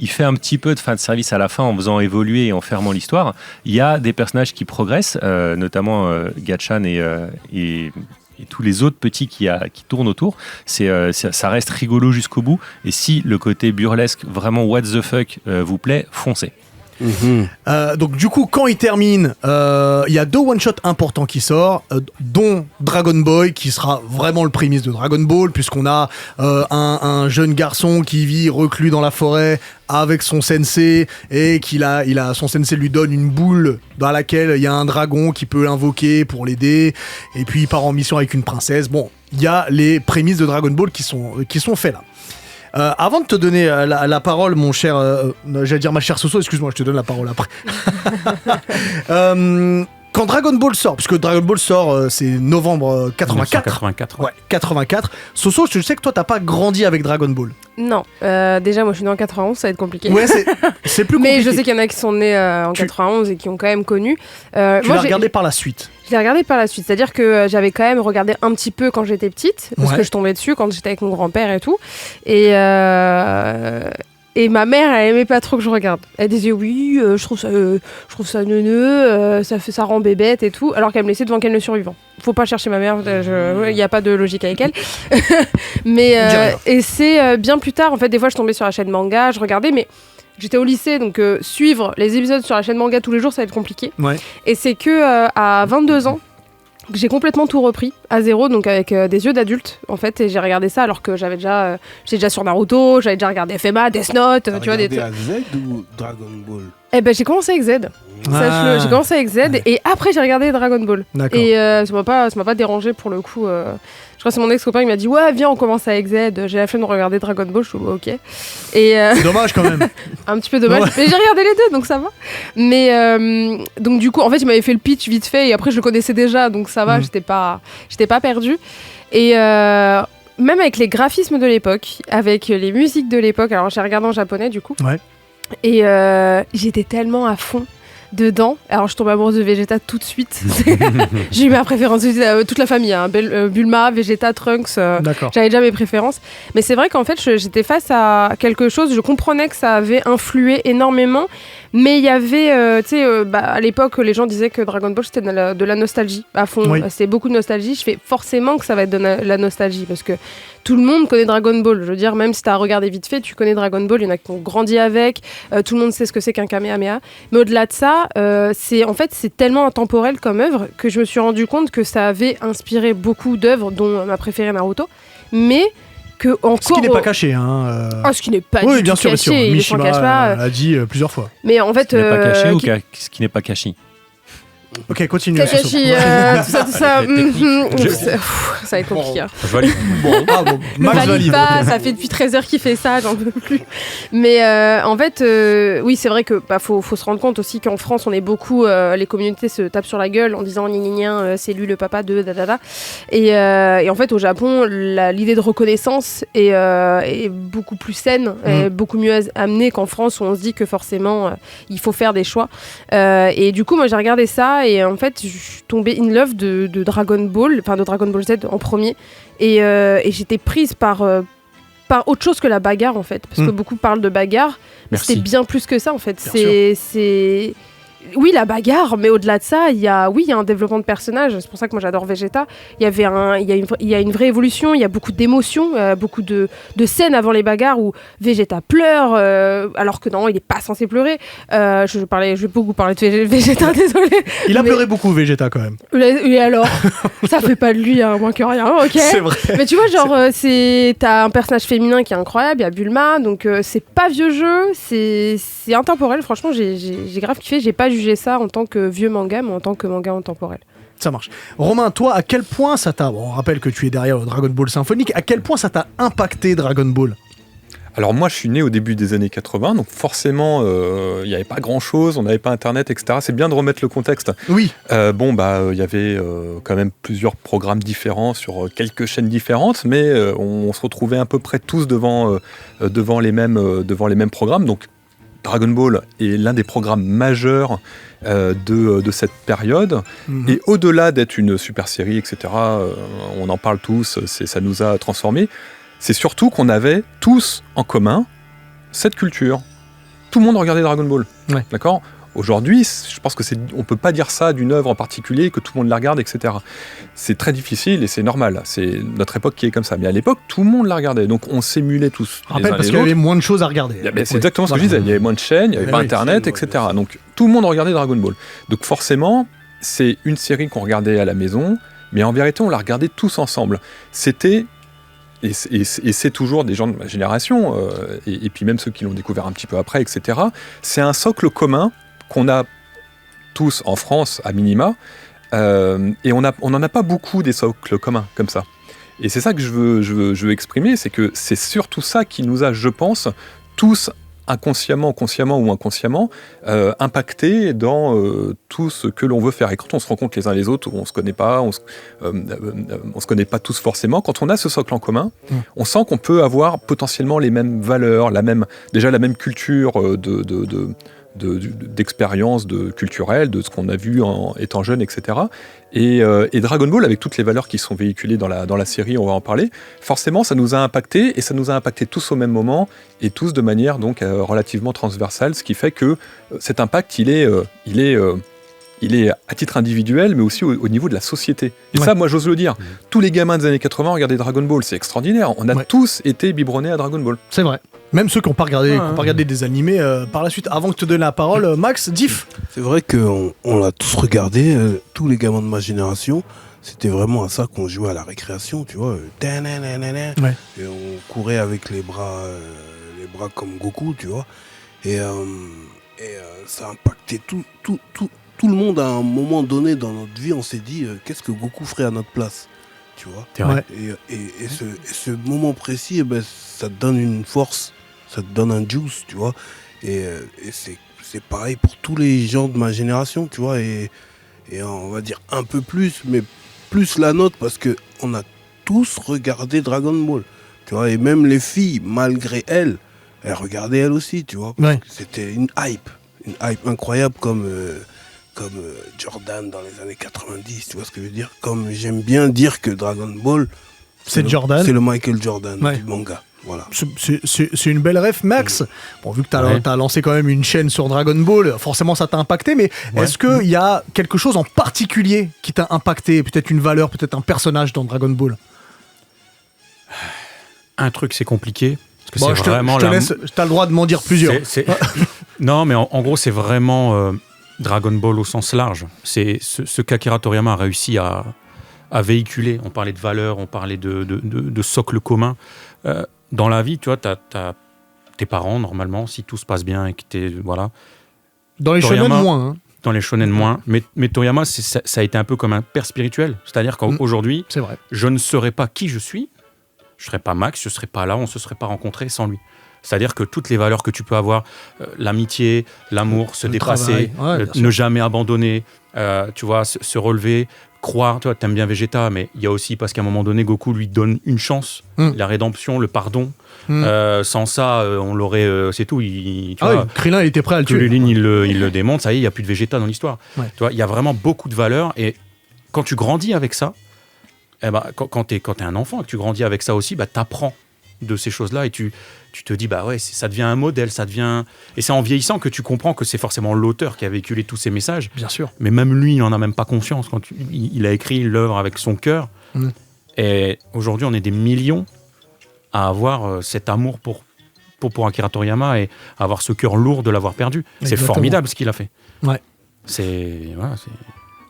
fait un petit peu de fan service à la fin en faisant évoluer et en fermant l'histoire. Il y a des personnages qui progressent, notamment Gatchan et tous les autres petits qui tournent autour. Ça reste rigolo jusqu'au bout. Et si le côté burlesque, vraiment what the fuck, vous plaît, foncez. Donc du coup, quand il termine, il y a 2 one-shots importants qui sortent, dont Dragon Boy, qui sera vraiment le prémisse de Dragon Ball, puisqu'on a un jeune garçon qui vit reclus dans la forêt avec son sensei, et son sensei lui donne une boule dans laquelle il y a un dragon qui peut l'invoquer pour l'aider, et puis il part en mission avec une princesse. Bon, il y a les prémices de Dragon Ball qui sont faits là. Avant de te donner la parole, mon cher, j'allais dire ma chère Soso, excuse-moi, je te donne la parole après. Quand Dragon Ball sort, puisque Dragon Ball sort, c'est novembre 84. 84. Ouais, 84. Soso, je sais que toi, t'as pas grandi avec Dragon Ball. Non, déjà moi je suis née en 91, ça va être compliqué. Ouais, c'est plus compliqué. Mais je sais qu'il y en a qui sont nés en 91 et qui ont quand même connu. Tu l'as regardé par la suite. Je l'ai regardé par la suite, c'est-à-dire que j'avais quand même regardé un petit peu quand j'étais petite, parce que je tombais dessus quand j'étais avec mon grand-père et tout. Et Et ma mère, elle aimait pas trop que je regarde. Elle disait oui, je trouve ça neuneux, ça rend bébête et tout, alors qu'elle me laissait devant Ken le survivant. Faut pas chercher ma mère, il y a pas de logique avec elle. Mais et c'est bien plus tard, en fait, des fois je tombais sur la chaîne manga, je regardais, mais j'étais au lycée, donc suivre les épisodes sur la chaîne manga tous les jours, ça va être compliqué. Ouais. Et c'est que à 22 ans, j'ai complètement tout repris à zéro, donc avec des yeux d'adulte en fait, et j'ai regardé ça alors que j'étais déjà sur Naruto, j'avais déjà regardé FMA, Death Note, tu vois, des à Z ou Dragon Ball? Eh ben j'ai commencé avec Z. J'ai commencé avec Z et après j'ai regardé Dragon Ball. D'accord. Et ça m'a pas dérangé pour le coup. Je crois que c'est mon ex-copain qui m'a dit ouais viens on commence avec Z. J'ai la flemme de regarder Dragon Ball, je suis ok. Et c'est dommage quand même. Un petit peu dommage. Ouais. Mais j'ai regardé les deux donc ça va. Mais donc du coup en fait il m'avait fait le pitch vite fait et après je le connaissais déjà donc ça va, j'étais pas perdue. Et même avec les graphismes de l'époque, avec les musiques de l'époque, alors j'ai regardé en japonais du coup. Ouais. Et j'étais tellement à fond dedans. Alors je tombe amoureuse de Vegeta tout de suite. J'ai eu ma préférence, toute la famille, hein. Bulma, Vegeta, Trunks, j'avais déjà mes préférences. Mais c'est vrai qu'en fait j'étais face à quelque chose, je comprenais que ça avait influé énormément. Mais il y avait, à l'époque, les gens disaient que Dragon Ball c'était de la nostalgie à fond. Oui. C'était beaucoup de nostalgie. Je fais forcément que ça va être de la nostalgie parce que tout le monde connaît Dragon Ball. Je veux dire, même si t'as regardé vite fait, tu connais Dragon Ball. Il y en a qui ont grandi avec. Tout le monde sait ce que c'est qu'un Kamehameha. Mais au-delà de ça, c'est tellement intemporel comme œuvre que je me suis rendu compte que ça avait inspiré beaucoup d'œuvres, dont ma préférée Naruto. Mais ce qui n'est pas caché. Ce qui n'est pas du tout bien sûr, caché. Bien sûr. Mishima l'a dit plusieurs fois. Mais en fait, ce qui n'est pas caché ou ce qui n'est pas caché. Ok, continue. Kakashi, tout ça. Ça va être compliqué. Je valide. Max valide pas, ça fait depuis 13 heures qu'il fait ça, j'en peux plus. Mais en fait, oui, c'est vrai que faut se rendre compte aussi qu'en France, on est beaucoup, les communautés se tapent sur la gueule en disant c'est lui le papa de dadada. Et en fait, au Japon, l'idée de reconnaissance est beaucoup plus saine, beaucoup mieux amenée qu'en France où on se dit que forcément, il faut faire des choix. Et du coup, moi, j'ai regardé ça. Et en fait, je suis tombée in love de Dragon Ball, enfin de Dragon Ball Z en premier. Et j'étais prise par autre chose que la bagarre, en fait. Parce que beaucoup parlent de bagarre, mais c'était bien plus que ça, en fait. C'est... Oui, la bagarre, mais au-delà de ça, il y a un développement de personnages. C'est pour ça que moi j'adore Vegeta. Il y a une vraie évolution, il y a beaucoup d'émotions, beaucoup de scènes avant les bagarres où Vegeta pleure, alors que non, il n'est pas censé pleurer. Je vais beaucoup parler de Vegeta, désolé. Il a pleuré beaucoup, Vegeta, quand même. Et alors ça fait pas de lui moins que rien, ok. C'est vrai. Mais tu vois, genre, t'as un personnage féminin qui est incroyable, il y a Bulma, donc c'est pas vieux jeu, c'est intemporel. Franchement, j'ai grave kiffé, j'ai pas jugé ça en tant que vieux manga, mais en tant que manga intemporel. Ça marche. Romain, toi, à quel point ça t'a... on rappelle que tu es derrière le Dragon Ball symphonique. À quel point ça t'a impacté, Dragon Ball ? Alors moi, je suis né au début des années 80, donc forcément, il n'y avait pas grand-chose, on n'avait pas Internet, etc. C'est bien de remettre le contexte. Oui. Il y avait quand même plusieurs programmes différents sur quelques chaînes différentes, mais on se retrouvait à peu près tous devant les mêmes programmes. Donc Dragon Ball est l'un des programmes majeurs de cette période. Et au-delà d'être une super série, etc., on en parle tous, ça nous a transformés. C'est surtout qu'on avait tous en commun cette culture. Tout le monde regardait Dragon Ball. Ouais. D'accord ? Aujourd'hui, je pense on peut pas dire ça d'une œuvre en particulier, que tout le monde la regarde, etc. C'est très difficile et c'est normal. C'est notre époque qui est comme ça. Mais à l'époque, tout le monde la regardait. Donc on s'émulait tous. Rappelle, parce qu'il y avait moins de choses à regarder. C'est exactement ce que je disais. Il y avait moins de chaînes, il n'y avait pas Internet, etc. Donc tout le monde regardait Dragon Ball. Donc forcément, c'est une série qu'on regardait à la maison, mais en vérité, on la regardait tous ensemble. C'était... Et c'est toujours des gens de ma génération, et puis même ceux qui l'ont découvert un petit peu après, etc. C'est un socle commun qu'on a tous en France, à minima, et on n'en a pas beaucoup des socles communs comme ça. Et c'est ça que je veux exprimer, c'est que c'est surtout ça qui nous a, je pense, tous inconsciemment, consciemment ou inconsciemment, impactés dans tout ce que l'on veut faire. Et quand on se rencontre les uns les autres, on se connaît pas, on se connaît pas tous forcément, quand on a ce socle en commun, on sent qu'on peut avoir potentiellement les mêmes valeurs, la même culture d'expérience culturelle, de ce qu'on a vu en étant jeune, etc. Et Dragon Ball, avec toutes les valeurs qui sont véhiculées dans la série, on va en parler, forcément ça nous a impacté, et ça nous a impacté tous au même moment, et tous de manière donc relativement transversale, ce qui fait que cet impact, il est à titre individuel, mais aussi au niveau de la société. Et ça, moi, j'ose le dire. Tous les gamins des années 80 regardaient Dragon Ball, c'est extraordinaire. On a tous été biberonnés à Dragon Ball. C'est vrai. Même ceux qui n'ont pas regardé des animés par la suite. Avant que je te donne la parole, Max, Diff. C'est vrai qu'on l'a tous regardé, tous les gamins de ma génération. C'était vraiment à ça qu'on jouait à la récréation, tu vois. Et on courait avec les bras comme Goku, tu vois. Et ça a impacté tout le monde à un moment donné dans notre vie. On s'est dit, qu'est-ce que Goku ferait à notre place, tu vois. Et ce moment précis, ça te donne une force, ça te donne un juice, tu vois. Et c'est pareil pour tous les gens de ma génération, tu vois. Et on va dire un peu plus, mais plus la nôtre, parce qu'on a tous regardé Dragon Ball, tu vois. Et même les filles, malgré elles regardaient elles aussi, tu vois. C'était une hype incroyable comme Jordan dans les années 90, tu vois ce que je veux dire. Comme j'aime bien dire que Dragon Ball, c'est le Michael Jordan du manga. Voilà. C'est une belle ref, Max. Bon, vu que t'as lancé quand même une chaîne sur Dragon Ball, forcément ça t'a impacté, mais est-ce qu'il y a quelque chose en particulier qui t'a impacté? Peut-être une valeur, peut-être un personnage dans Dragon Ball? Un truc, c'est compliqué. Parce que c'est vraiment t'as le droit de m'en dire plusieurs. Non, mais en gros, c'est vraiment Dragon Ball au sens large. C'est ce qu'Akira Toriyama a réussi à véhiculer. On parlait de valeurs, on parlait de socle commun. Dans la vie, tu vois, t'as tes parents, normalement, si tout se passe bien et que t'es... Voilà. Dans les shonen, moins. Dans les shonen, moins. Mais Toriyama, ça a été un peu comme un père spirituel. C'est-à-dire qu'aujourd'hui, je ne serais pas qui je suis. Je ne serais pas Max, je ne serais pas là, on ne se serait pas rencontrés sans lui. C'est-à-dire que toutes les valeurs que tu peux avoir, l'amitié, l'amour, se dépasser, ne jamais abandonner, tu vois, se relever, croire. Tu vois, t'aimes bien Vegeta, mais il y a aussi, parce qu'à un moment donné, Goku lui donne une chance, la rédemption, le pardon. Sans ça, on l'aurait, c'est tout. Krillin, il était prêt à le tuer. Krillin, il le démonte, ça y est, il n'y a plus de Vegeta dans l'histoire. Tu vois, il y a vraiment beaucoup de valeurs, et quand tu grandis avec ça, quand t'es un enfant et que tu grandis avec ça aussi, t'apprends de ces choses-là et tu te dis ça devient un modèle, ça devient, et c'est en vieillissant que tu comprends que c'est forcément l'auteur qui a véhiculé tous ces messages. Bien sûr. Mais même lui, il n'en a même pas conscience quand il a écrit l'œuvre avec son cœur. Et aujourd'hui, on est des millions à avoir cet amour pour Akira Toriyama et à avoir ce cœur lourd de l'avoir perdu. C'est formidable ce qu'il a fait. C'est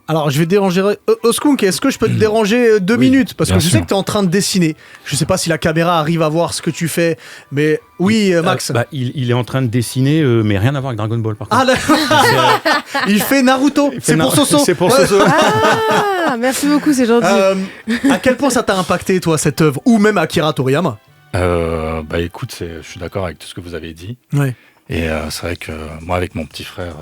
Alors, je vais déranger... Oskunk, est-ce que je peux te déranger 2 minutes? Parce que je sais que tu es en train de dessiner. Je sais pas si la caméra arrive à voir ce que tu fais, mais oui, Max. Il est en train de dessiner, mais rien à voir avec Dragon Ball, par contre. Il fait Naruto. C'est pour Soso. C'est pour Soso. Ah, merci beaucoup, c'est gentil. À quel point ça t'a impacté, toi, cette œuvre? Ou même Akira Toriyama? Écoute, je suis d'accord avec tout ce que vous avez dit. Ouais. Et c'est vrai que moi, avec mon petit frère...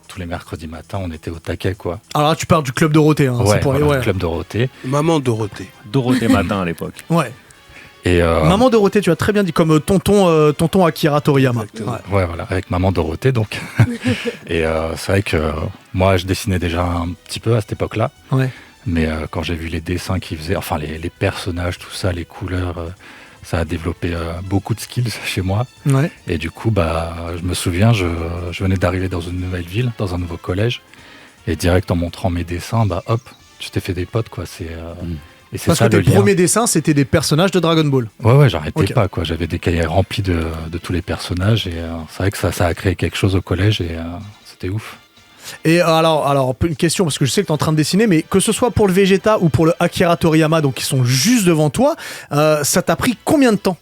tous les mercredis matins, on était au taquet, quoi. Alors là, tu parles du Club Dorothée. Le Club Dorothée. Maman Dorothée. Dorothée matin à l'époque. Ouais. Et Maman Dorothée, tu as très bien dit, comme tonton Akira Toriyama. Ouais, voilà, avec Maman Dorothée, donc. Et c'est vrai que moi, je dessinais déjà un petit peu à cette époque-là. Ouais. Mais quand j'ai vu les dessins qu'il faisait, enfin les personnages, tout ça, les couleurs... ça a développé beaucoup de skills chez moi. Ouais. Et du coup, je me souviens, je venais d'arriver dans une nouvelle ville, dans un nouveau collège. Et direct en montrant mes dessins, hop, tu t'es fait des potes, quoi. Et c'est parce ça, que tes premiers dessins, c'était des personnages de Dragon Ball. Ouais, j'arrêtais pas, quoi. J'avais des cahiers remplis de tous les personnages. Et c'est vrai que ça a créé quelque chose au collège et c'était ouf. Et alors, une question, parce que je sais que tu es en train de dessiner, mais que ce soit pour le Vegeta ou pour le Akira Toriyama, donc qui sont juste devant toi, ça t'a pris combien de temps?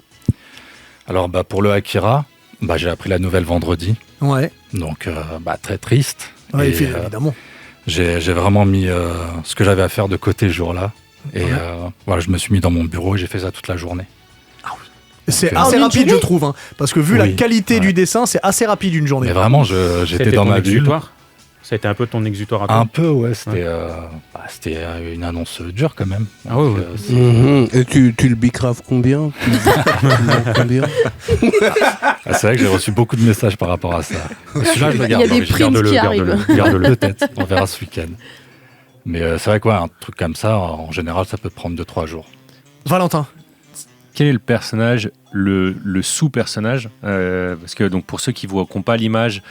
Alors, pour le Akira, j'ai appris la nouvelle vendredi. Ouais. Donc, très triste. Ouais, évidemment. J'ai vraiment mis ce que j'avais à faire de côté ce jour-là. Et je me suis mis dans mon bureau et j'ai fait ça toute la journée. C'est assez rapide, je trouve, hein, parce que vu la qualité du dessin, c'est assez rapide une journée. Mais vraiment, j'étais dans ma bulle. Ça a été un peu ton exutoire à toi? Un peu, ouais. C'était une annonce dure quand même. Ah ouais. Et tu le bicraves combien? Combien? C'est vrai que j'ai reçu beaucoup de messages par rapport à ça. Et celui-là, je le garde. Il y a des primes qui arrivent. Garde-le peut-être. On verra ce week-end. Mais c'est vrai quoi, un truc comme ça, en général, ça peut prendre 2-3 jours. Valentin. Quel est le personnage, le sous-personnage parce que donc pour ceux qui n'ont pas l'image,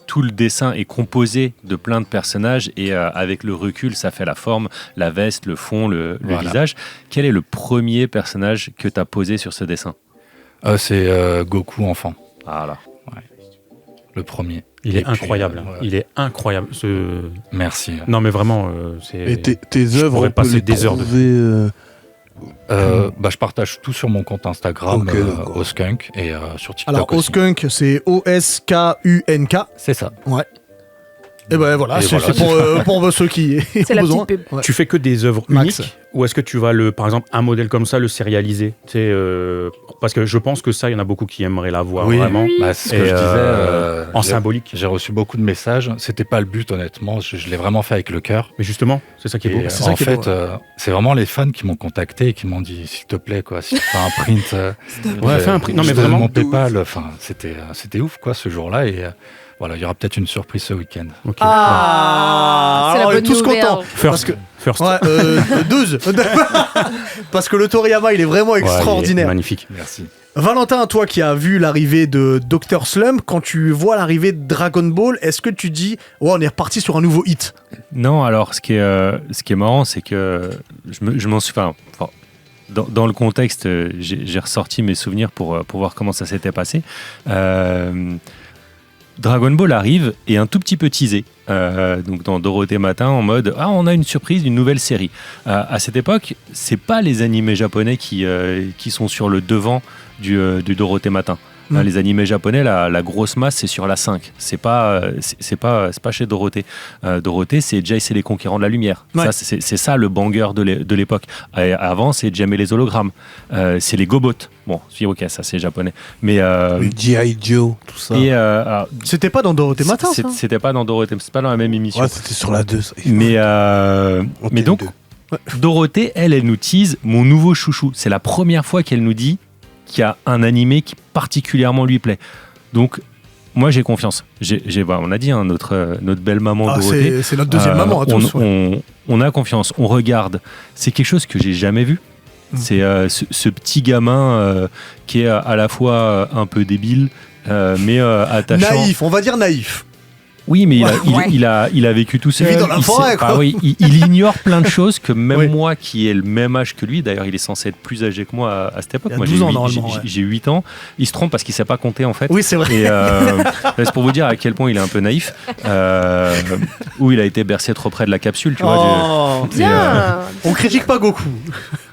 tout le dessin est composé de plein de personnages et avec le recul, ça fait la forme, la veste, le fond, le visage. Quel est le premier personnage que tu as posé sur ce dessin? C'est Goku enfant. Ah là. Ouais. Le premier. Il est incroyable. Ouais. Il est incroyable. Merci. Non mais vraiment, c'est... Et tes œuvres, on peut passer les des heures trouver... je partage tout sur mon compte Instagram, Oskunk, et sur TikTok. Alors, Oskunk, c'est OSKUNK. C'est ça. Ouais. Et ben voilà, c'est pour ceux qui c'est ont la besoin. petite pub. Ouais. Tu fais que des œuvres Max. uniques ou est-ce que tu vas, par exemple, un modèle comme ça, le sérialiser? Parce que je pense que ça, il y en a beaucoup qui aimeraient l'avoir vraiment. Oui. Bah, c'est ce que je disais. En symbolique. J'ai reçu beaucoup de messages. C'était pas le but, honnêtement. Je l'ai vraiment fait avec le cœur. Mais justement, c'est ça qui est beau. En fait, c'est vraiment les fans qui m'ont contacté et qui m'ont dit, s'il te plaît, quoi, si tu fais un print. Ouais, fais un print. Non, mais vraiment. Mon PayPal, enfin, c'était ouf, quoi, ce jour-là. Et voilà, il y aura peut-être une surprise ce week-end. Okay. C'est la on est bonne tous nouvelle. contents. First. Ouais, 12. Parce que le Toriyama, il est vraiment extraordinaire. Il est magnifique. Merci. Valentin, toi qui as vu l'arrivée de Dr. Slump, quand tu vois l'arrivée de Dragon Ball, est-ce que tu dis on est reparti sur un nouveau hit? Non, alors ce qui est marrant, c'est que je m'en suis... Enfin, dans le contexte, j'ai ressorti mes souvenirs pour voir comment ça s'était passé. Dragon Ball arrive et un tout petit peu teasé donc dans Dorothée Matin en mode on a une surprise, une nouvelle série. À cette époque, c'est pas les animés japonais qui sont sur le devant du Dorothée Matin. Les animés japonais, la grosse masse, c'est sur la 5. C'est pas chez Dorothée. Dorothée, c'est Jace et les Conquérants de la Lumière. Ouais. Ça, c'est ça le banger de l'époque. Avant, c'est Jem et les hologrammes. C'est les Gobots. Bon, ok, ça c'est japonais. Mais G.I. Joe, tout ça. Et, c'était pas dans Dorothée Matin, ça? C'était pas dans Dorothée, c'est pas dans la même émission. Ouais, c'était sur la 2. Ça. Mais donc, Dorothée, elle nous tease mon nouveau chouchou. C'est la première fois qu'elle nous dit qu'il y a un animé qui particulièrement lui plaît. Donc, moi, j'ai confiance. On a dit, notre belle maman Dorothée. C'est notre deuxième maman à tous. On a confiance. On regarde. C'est quelque chose que j'ai jamais vu. C'est ce petit gamin qui est à la fois un peu débile, mais attachant. Naïf, on va dire naïf. Oui, mais il a vécu tout seul. Il vit dans la forêt, quoi. Il ignore plein de choses que même moi, qui ai le même âge que lui, d'ailleurs, il est censé être plus âgé que moi à cette époque. Il y a 12 ans, normalement. J'ai 8 ans. Il se trompe parce qu'il ne sait pas compter, en fait. Oui, c'est vrai. Et c'est pour vous dire à quel point il est un peu naïf. Où il a été bercé trop près de la capsule, tu vois. On critique pas Goku.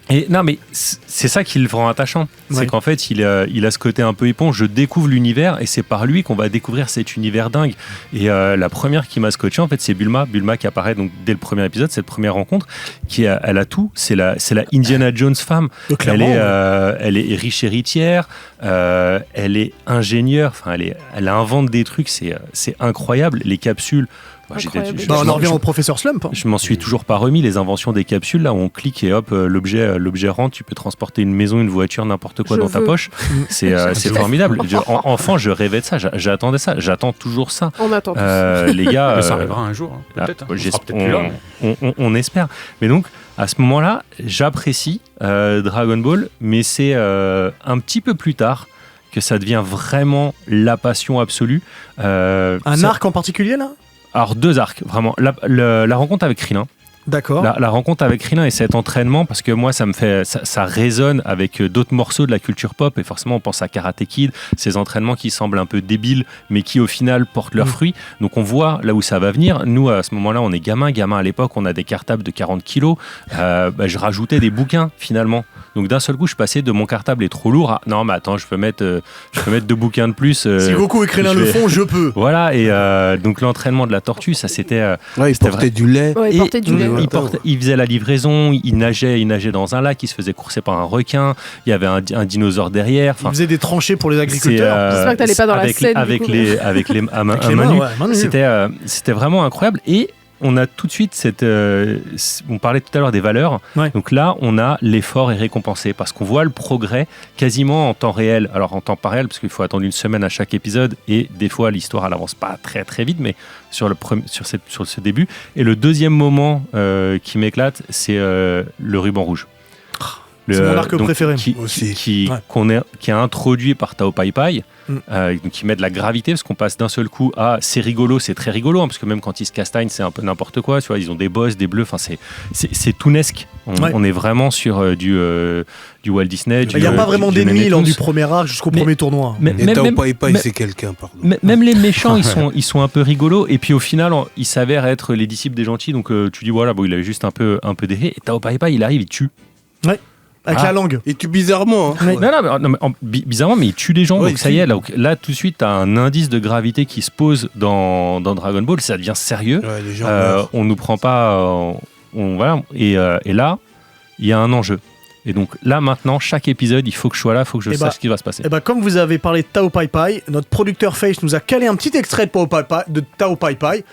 Et non, mais c'est ça qui le rend attachant. C'est qu'en fait, il a ce côté un peu éponge. Je découvre l'univers et c'est par lui qu'on va découvrir cet univers dingue. Et la première qui m'a scotché, en fait, c'est Bulma. Bulma qui apparaît donc dès le premier épisode, cette première rencontre, elle a tout. C'est la Indiana Jones femme. Elle est riche héritière. Elle est ingénieure. Enfin, elle invente des trucs. C'est incroyable. Les capsules. On en revient au professeur Slump. Je m'en suis toujours pas remis. Les inventions des capsules, là où on clique et hop, l'objet rentre. Tu peux transporter une maison, une voiture, n'importe quoi dans ta poche. C'est formidable. Enfant, je rêvais de ça. J'attendais ça. J'attends toujours ça. On attend tous. Les gars. Mais ça arrivera un jour, peut-être. On espère. Mais donc, à ce moment-là, j'apprécie Dragon Ball, mais c'est un petit peu plus tard que ça devient vraiment la passion absolue. Un arc en particulier, là? Alors, 2 arcs, vraiment. La rencontre avec Krillin. D'accord. La rencontre avec Krillin et cet entraînement, parce que moi, ça résonne avec d'autres morceaux de la culture pop, et forcément, on pense à Karate Kid, ces entraînements qui semblent un peu débiles, mais qui, au final, portent leurs fruits. Donc, on voit là où ça va venir. Nous, à ce moment-là, on est gamin à l'époque, on a des cartables de 40 kilos. Je rajoutais des bouquins, finalement. Donc d'un seul coup, je passais de mon cartable est trop lourd à non, mais attends, je peux mettre 2 bouquins de plus. Si Goku et Krillin le font, je peux. Voilà, et donc l'entraînement de la tortue, ça c'était. Il portait du lait. Ouais, il portait du lait. Il faisait la livraison, il nageait dans un lac, il se faisait courser par un requin, il y avait un dinosaure derrière. Il faisait des tranchées pour les agriculteurs. J'espère que t'allais pas dans la scène. Avec les à main nue. C'était vraiment incroyable. Et on a tout de suite on parlait tout à l'heure des valeurs. Ouais. Donc là, on a l'effort est récompensé parce qu'on voit le progrès quasiment en temps réel. Alors en temps pas réel parce qu'il faut attendre une semaine à chaque épisode et des fois l'histoire elle avance pas très très vite, mais sur ce début. Et le deuxième moment qui m'éclate, c'est le ruban rouge. C'est mon arc préféré. Qui est introduit par Tao Pai Pai, qui met de la gravité, parce qu'on passe d'un seul coup à c'est rigolo, c'est très rigolo, hein, parce que même quand ils se castagnent, c'est un peu n'importe quoi, tu vois, ils ont des bosses, des bleus, enfin c'est tounesque. On est vraiment sur du Walt Disney. Il n'y a pas vraiment d'ennemis lors du premier arc jusqu'au premier tournoi. Et Tao Pai Pai, c'est quelqu'un, pardon. Même les méchants, ils sont un peu rigolos, et puis au final, ils s'avèrent être les disciples des gentils, donc tu dis voilà, bon, il avait juste un peu d'erré, et Tao Pai Pai, il arrive, il tue. Ouais. Avec la langue. Il tue bizarrement. Hein. Bizarrement, mais il tue les gens. Donc ça y est, là tout de suite, t'as un indice de gravité qui se pose dans Dragon Ball. Ça devient sérieux. Ouais, les gens on nous prend pas. Voilà. Et là, il y a un enjeu. Et donc là, maintenant, chaque épisode, il faut que je sois là, il faut que je sache ce qui va se passer. Et comme vous avez parlé de Tao Pai Pai, notre producteur Face nous a calé un petit extrait de Tao Pai Pai.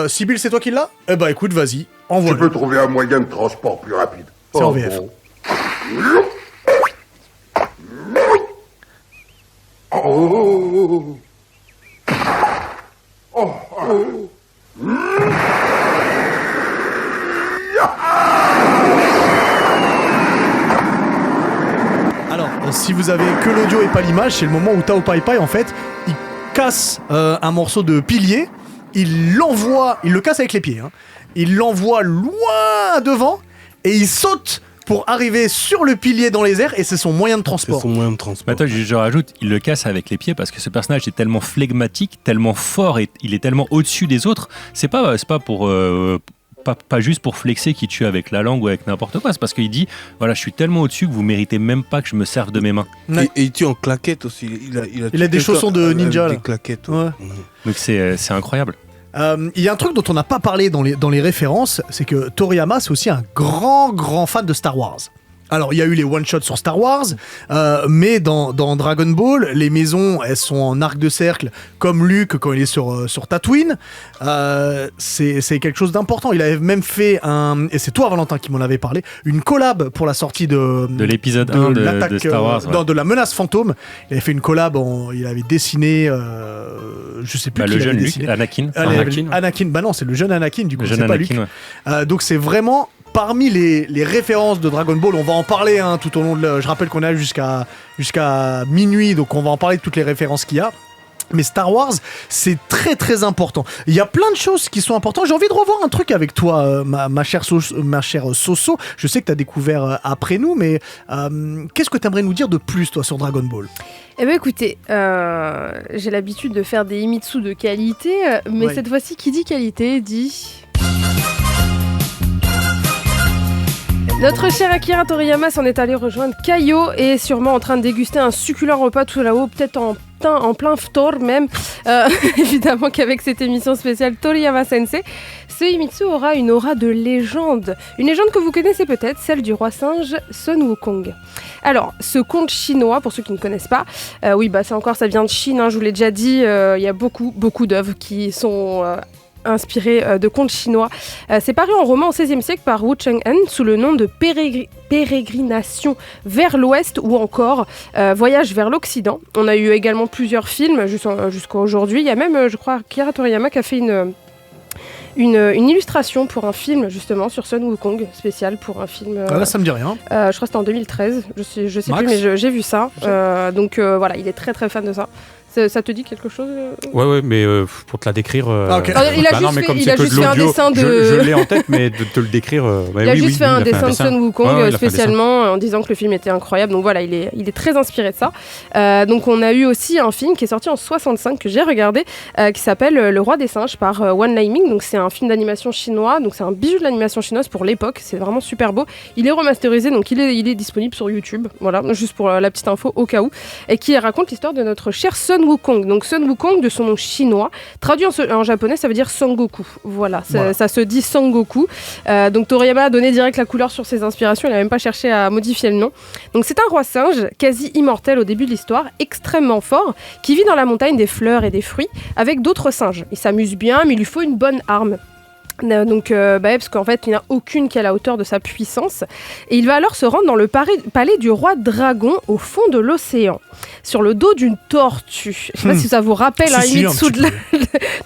Sibyl, c'est toi qui l'as ? Écoute, vas-y, envoie. Tu peux trouver un moyen de transport plus rapide. C'est en VF. Alors, si vous avez que l'audio et pas l'image, c'est le moment où Tao Pai Pai, en fait, il casse un morceau de pilier, il le casse avec les pieds, hein. Il l'envoie loin devant et il saute pour arriver sur le pilier dans les airs, et c'est son moyen de transport. Attends, je rajoute, il le casse avec les pieds parce que ce personnage est tellement flegmatique, tellement fort, et il est tellement au-dessus des autres. C'est pas pour pas juste pour flexer qu'il tue avec la langue ou avec n'importe quoi. C'est parce qu'il dit, voilà, je suis tellement au-dessus que vous méritez même pas que je me serve de mes mains. Ouais. Et il tue en claquettes aussi. Il a des chaussons de ninja. Des claquettes. Ouais. Donc c'est incroyable. Il y a un truc dont on n'a pas parlé dans les références, c'est que Toriyama, c'est aussi un grand fan de Star Wars. Alors, il y a eu les one-shots sur Star Wars, mais dans Dragon Ball, les maisons, elles sont en arc de cercle, comme Luke quand il est sur Tatooine. C'est quelque chose d'important. Il avait même fait et c'est toi, Valentin, qui m'en avait parlé, une collab pour la sortie de l'épisode 1 de Star Wars. De la menace fantôme. Il avait fait une collab, il avait dessiné, je sais plus qui le jeune dessiné. Luke, Anakin. Anakin, non, c'est le jeune Anakin, du coup, c'est pas Anakin, Luke. Ouais. Donc c'est vraiment... Parmi les références de Dragon Ball, on va en parler tout au long de... Je rappelle qu'on a jusqu'à minuit, donc on va en parler de toutes les références qu'il y a. Mais Star Wars, c'est très très important. Il y a plein de choses qui sont importantes. J'ai envie de revoir un truc avec toi, ma chère Soso. Je sais que tu as découvert après nous, mais qu'est-ce que tu aimerais nous dire de plus, toi, sur Dragon Ball ? Eh bien écoutez, j'ai l'habitude de faire des Himitsu de qualité, mais cette fois-ci, qui dit qualité, dit... Notre cher Akira Toriyama s'en est allé rejoindre Kaio et est sûrement en train de déguster un succulent repas tout là-haut, peut-être en plein phtor même. Évidemment qu'avec cette émission spéciale Toriyama Sensei, ce Himitsu aura une aura de légende. Une légende que vous connaissez peut-être, celle du roi singe Sun Wukong. Alors, ce conte chinois, pour ceux qui ne connaissent pas, ça vient de Chine, hein, je vous l'ai déjà dit, il y a beaucoup d'œuvres qui sont... inspiré de contes chinois. C'est paru en roman au XVIe siècle par Wu Cheng-en sous le nom de Pérégrination vers l'Ouest ou encore Voyage vers l'Occident. On a eu également plusieurs films jusqu'à aujourd'hui. Il y a même, je crois, Akira Toriyama qui a fait une illustration pour un film justement sur Sun Wukong, spécial pour un film. Là, ça me dit rien. Je crois que c'était en 2013. Je sais plus, mais j'ai vu ça. Voilà, il est très très fan de ça. Ça te dit quelque chose Ouais, mais pour te la décrire. Okay. Il a juste fait un dessin de. Je l'ai en tête, mais de te le décrire. Il a juste fait un dessin de Sun Wukong spécialement en disant que le film était incroyable. Donc voilà, il est très inspiré de ça. Donc on a eu aussi un film qui est sorti en 65 que j'ai regardé, qui s'appelle Le Roi des Singes par Wan Liming. Donc c'est un film d'animation chinois. Donc c'est un bijou de l'animation chinoise pour l'époque. C'est vraiment super beau. Il est remasterisé, donc il est disponible sur YouTube. Voilà, juste pour la petite info au cas où. Et qui raconte l'histoire de notre cher Sun Wukong. Donc Sun Wukong, de son nom chinois, traduit en japonais, ça veut dire Son-Goku. Voilà, ça se dit Son-Goku. Donc Toriyama a donné direct la couleur sur ses inspirations, il n'a même pas cherché à modifier le nom. Donc c'est un roi singe, quasi immortel au début de l'histoire, extrêmement fort, qui vit dans la montagne des fleurs et des fruits, avec d'autres singes. Il s'amuse bien, mais il lui faut une bonne arme. Donc, parce qu'en fait, il n'y en a aucune qui est à la hauteur de sa puissance. Et il va alors se rendre dans le palais du roi dragon au fond de l'océan, sur le dos d'une tortue. Je ne sais pas si ça vous rappelle un Himitsu de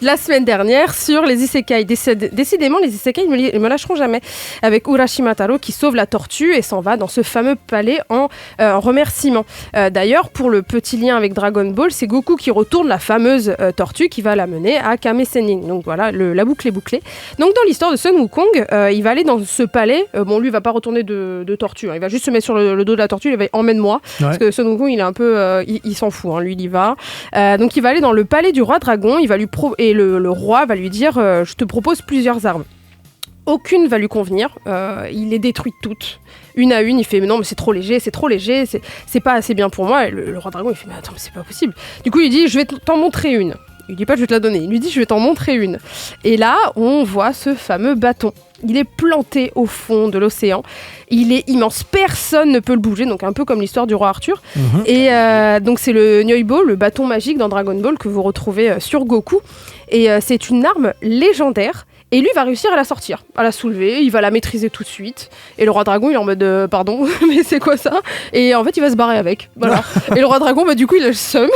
la semaine dernière sur les isekai. Décidément, les isekai, ils me lâcheront jamais. Avec Urashima Taro qui sauve la tortue et s'en va dans ce fameux palais en remerciement. D'ailleurs, pour le petit lien avec Dragon Ball, c'est Goku qui retourne la fameuse tortue qui va l'amener à Kame Sennin. Donc voilà, la boucle est bouclée. Donc dans l'histoire de Sun Wukong, il va aller dans ce palais. Lui, il va pas retourner de tortue. Hein. Il va juste se mettre sur le dos de la tortue. Il va emmène-moi. Ouais. Parce que Sun Wukong, il est un peu, il s'en fout. Hein. Lui, il y va. Donc il va aller dans le palais du roi dragon. Il va et le roi va lui dire je te propose plusieurs armes. Aucune va lui convenir. Il les détruit toutes. Une à une, il fait mais non, mais c'est trop léger, c'est pas assez bien pour moi. Et le roi dragon, il fait mais attends, mais c'est pas possible. Du coup, il dit je vais t'en montrer une. Il dit pas je vais te la donner, il lui dit je vais t'en montrer une. Et là, on voit ce fameux bâton. Il est planté au fond de l'océan. Il est immense, personne ne peut le bouger, donc un peu comme l'histoire du roi Arthur. Et donc c'est le Nyoibo, le bâton magique dans Dragon Ball que vous retrouvez sur Goku. Et c'est une arme légendaire. Et lui va réussir à la sortir, à la soulever, il va la maîtriser tout de suite. Et le roi dragon, il est en mode pardon, mais c'est quoi ça? Et en fait, il va se barrer avec. Voilà. Et le roi dragon, du coup, il a le seum.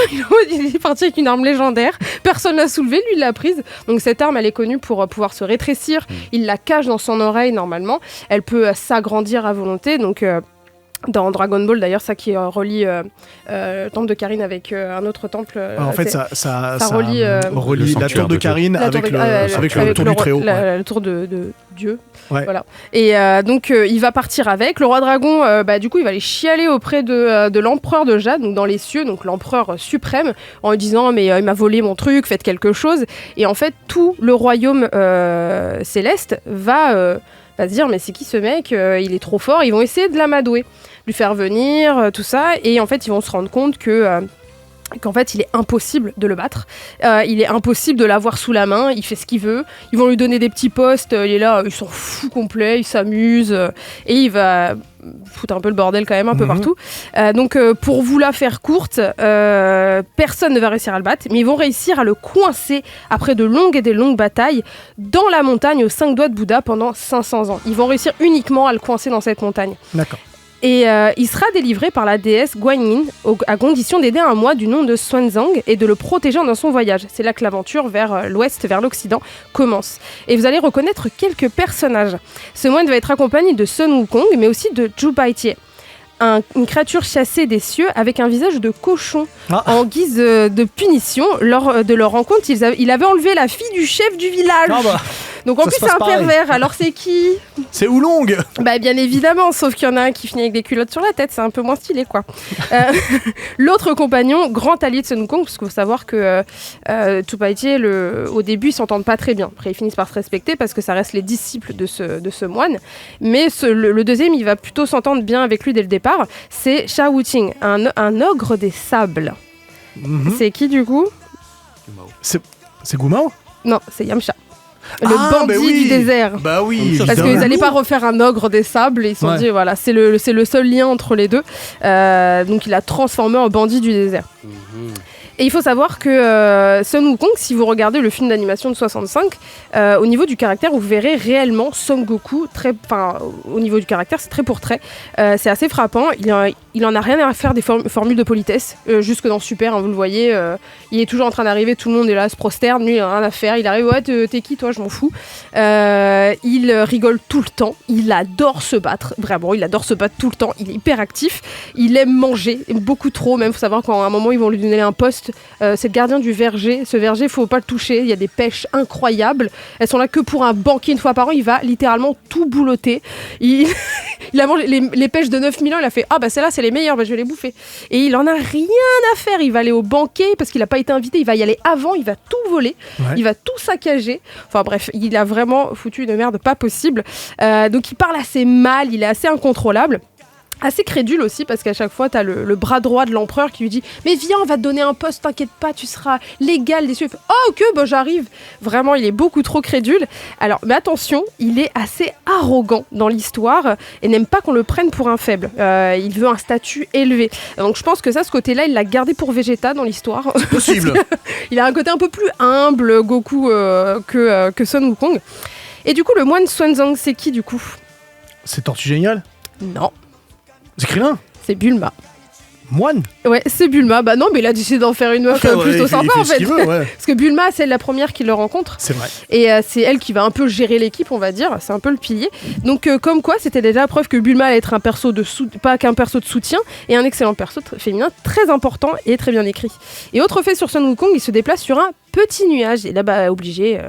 Il est parti avec une arme légendaire. Personne l'a soulevée, lui, il l'a prise. Donc cette arme, elle est connue pour pouvoir se rétrécir. Il la cache dans son oreille normalement. Elle peut s'agrandir à volonté. Donc dans Dragon Ball, d'ailleurs, ça qui relie le temple de Karine avec un autre temple. En fait, ça relie la tour de Karine avec le tour du Très-Haut. Le tour de Dieu. Ouais. Voilà. Et donc, il va partir avec. Le roi dragon, du coup, il va aller chialer auprès de l'empereur de Jade, donc dans les cieux, donc l'empereur suprême, en lui disant mais il m'a volé mon truc, faites quelque chose. Et en fait, tout le royaume céleste va se dire mais c'est qui ce mec, il est trop fort. Ils vont essayer de l'amadouer, lui faire venir, tout ça, et en fait ils vont se rendre compte qu'en fait il est impossible de le battre, il est impossible de l'avoir sous la main, il fait ce qu'il veut, ils vont lui donner des petits postes, il est là, il s'en fout complet, il s'amuse, et il va foutre un peu le bordel quand même un peu partout. Donc pour vous la faire courte, personne ne va réussir à le battre, mais ils vont réussir à le coincer après de longues et des longues batailles dans la montagne aux 5 doigts de Bouddha pendant 500 ans. Ils vont réussir uniquement à le coincer dans cette montagne. D'accord. Et il sera délivré par la déesse Guanyin à condition d'aider un moine du nom de Xuanzang et de le protéger dans son voyage. C'est là que l'aventure vers l'ouest, vers l'occident commence. Et vous allez reconnaître quelques personnages. Ce moine va être accompagné de Sun Wukong, mais aussi de Zhu Baitie. Une créature chassée des cieux avec un visage de cochon. En guise de punition. Lors de leur rencontre, il avait enlevé la fille du chef du village. Donc en plus c'est un pervers, alors c'est qui? C'est Oolong. Bien évidemment, sauf qu'il y en a un qui finit avec des culottes sur la tête, c'est un peu moins stylé quoi. L'autre compagnon, grand allié de Sun Wukong, parce qu'il faut savoir que Zhu Baitie, au début ils s'entendent pas très bien, après ils finissent par se respecter parce que ça reste les disciples de ce moine, mais le deuxième il va plutôt s'entendre bien avec lui dès le départ, c'est Sha Wuting, un ogre des sables. C'est qui du coup? C'est Gumao? Non, c'est Yamcha. Le bandit du désert. Bah oui. Parce qu'ils n'allaient pas refaire un ogre des sables et ils se sont dit voilà, c'est le seul lien entre les deux. Donc il a transformé en bandit du désert. Et il faut savoir que Sun Wukong, si vous regardez le film d'animation de 65, au niveau du caractère, vous verrez réellement Son Goku, au niveau du caractère, c'est trait pour trait. C'est assez frappant. Il en a rien à faire des formules de politesse. Jusque dans Super, vous le voyez, il est toujours en train d'arriver, tout le monde est là, se prosterne, lui il en a rien à faire. Il arrive, ouais, t'es qui toi, je m'en fous. Il rigole tout le temps. Il adore se battre, vraiment, il adore se battre tout le temps. Il est hyper actif. Il aime manger, beaucoup trop même. Faut savoir qu'à un moment, ils vont lui donner un poste Auguste, c'est le gardien du verger. Ce verger, faut pas le toucher. Il y a des pêches incroyables. Elles sont là que pour un banquier une fois par an. Il va littéralement tout boulotter. Il a mangé les pêches de 9000 ans. Il a fait celles-là, c'est les meilleures. Je vais les bouffer. Et il en a rien à faire. Il va aller au banquet parce qu'il n'a pas été invité. Il va y aller avant. Il va tout voler. Ouais. Il va tout saccager. Enfin bref, il a vraiment foutu une merde pas possible. Donc il parle assez mal. Il est assez incontrôlable. Assez crédule aussi parce qu'à chaque fois t'as le bras droit de l'empereur qui lui dit mais viens, on va te donner un poste, t'inquiète pas, tu seras légal des cieux. Ok, j'arrive. Vraiment, il est beaucoup trop crédule. Alors mais attention, il est assez arrogant dans l'histoire et n'aime pas qu'on le prenne pour un faible. Il veut un statut élevé. Donc je pense que ce côté-là, il l'a gardé pour Vegeta dans l'histoire. C'est possible. Il a un côté un peu plus humble, Goku, que Son Wukong. Et du coup, le moine Xuanzang, c'est qui du coup ? C'est Tortue Géniale ? Non. C'est Krillin ? C'est Bulma. Moine ? Ouais, c'est Bulma. Bah non, mais il a décidé d'en faire une meuf plutôt sympa en fait. Veut, ouais. Parce que Bulma, c'est la première qui le rencontre. C'est vrai. Et c'est elle qui va un peu gérer l'équipe, on va dire. C'est un peu le pilier. Donc, comme quoi, c'était déjà la preuve que Bulma allait être un perso pas qu'un perso de soutien, et un excellent perso féminin très important et très bien écrit. Et autre fait sur Son Wukong, il se déplace sur un petit nuage. Et là, obligé.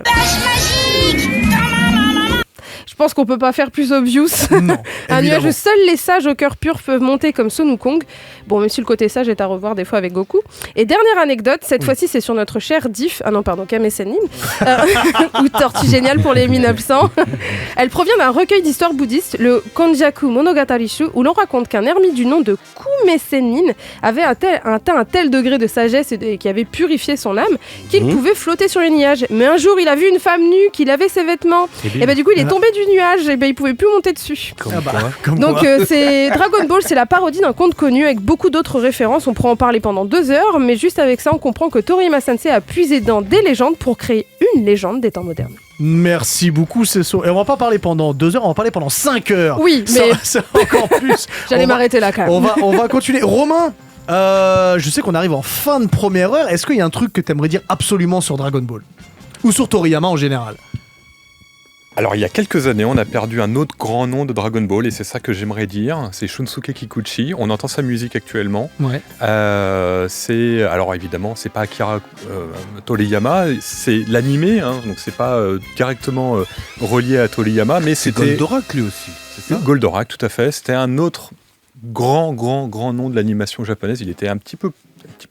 Je pense qu'on peut pas faire plus obvious. Non, un nuage où seuls les sages au cœur pur peuvent monter comme Son Wukong. Bon, même si le côté sage est à revoir des fois avec Goku. Et dernière anecdote, cette fois-ci c'est sur notre cher Diff, Kame Sennin, ou Tortue Géniale pour les 1900. Elle provient d'un recueil d'histoires bouddhistes, le Konjaku Monogatari-shu, où l'on raconte qu'un ermite du nom de Kume Sennin avait atteint un tel degré de sagesse et qui avait purifié son âme qu'il pouvait flotter sur les nuages. Mais un jour, il a vu une femme nue qui lavait ses vêtements. Et du coup, il est tombé du nuage et il pouvait plus monter dessus. Donc c'est Dragon Ball, c'est la parodie d'un conte connu avec beaucoup d'autres références. On pourrait en parler pendant 2 heures, mais juste avec ça, on comprend que Toriyama Sensei a puisé dans des légendes pour créer une légende des temps modernes. Merci beaucoup, Cesso. Et on va pas parler pendant 2 heures, on va parler pendant 5 heures. Oui, mais ça encore plus. J'allais m'arrêter là quand même. On va continuer. Romain, je sais qu'on arrive en fin de première heure. Est-ce qu'il y a un truc que t'aimerais dire absolument sur Dragon Ball ? Ou sur Toriyama en général ? Alors, il y a quelques années, on a perdu un autre grand nom de Dragon Ball, et c'est ça que j'aimerais dire. C'est Shunsuke Kikuchi. On entend sa musique actuellement. Ouais. Alors, évidemment, c'est pas Akira Toriyama, c'est l'animé, hein, donc c'est pas directement relié à Toriyama, mais c'était... Goldorak, lui aussi, c'est ça ? Goldorak, tout à fait. C'était un autre grand nom de l'animation japonaise. Il était un petit peu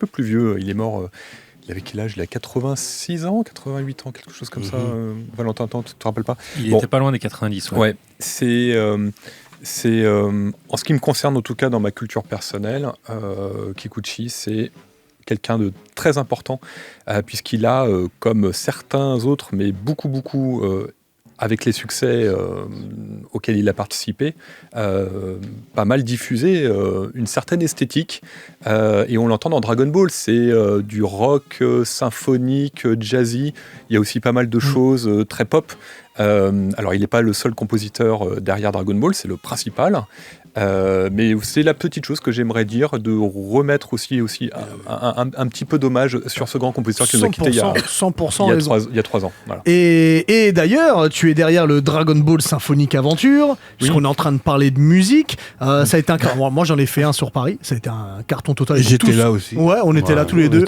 plus vieux. Il est mort... Il avait quel âge ? Il a 86 ans, 88 ans, quelque chose comme ça. Valentin, tu te rappelles pas ? Il était pas loin des 90. Ouais. C'est en ce qui me concerne, en tout cas dans ma culture personnelle, Kikuchi, c'est quelqu'un de très important, puisqu'il a, comme certains autres, mais beaucoup, avec les succès auxquels il a participé, pas mal diffusé une certaine esthétique. Et on l'entend dans Dragon Ball, c'est du rock symphonique, jazzy. Il y a aussi pas mal de choses très pop. Alors, il n'est pas le seul compositeur derrière Dragon Ball, c'est le principal. Mais c'est la petite chose que j'aimerais dire, de remettre aussi un petit peu d'hommage sur ce grand compositeur qui nous a quittés il y a 3 ans. Voilà. Et d'ailleurs, tu es derrière le Dragon Ball Symphonique Aventure, puisqu'on est en train de parler de musique. Ça a été moi j'en ai fait un sur Paris, ça a été un carton total. J'étais là aussi. Ouais, on était là tous les deux.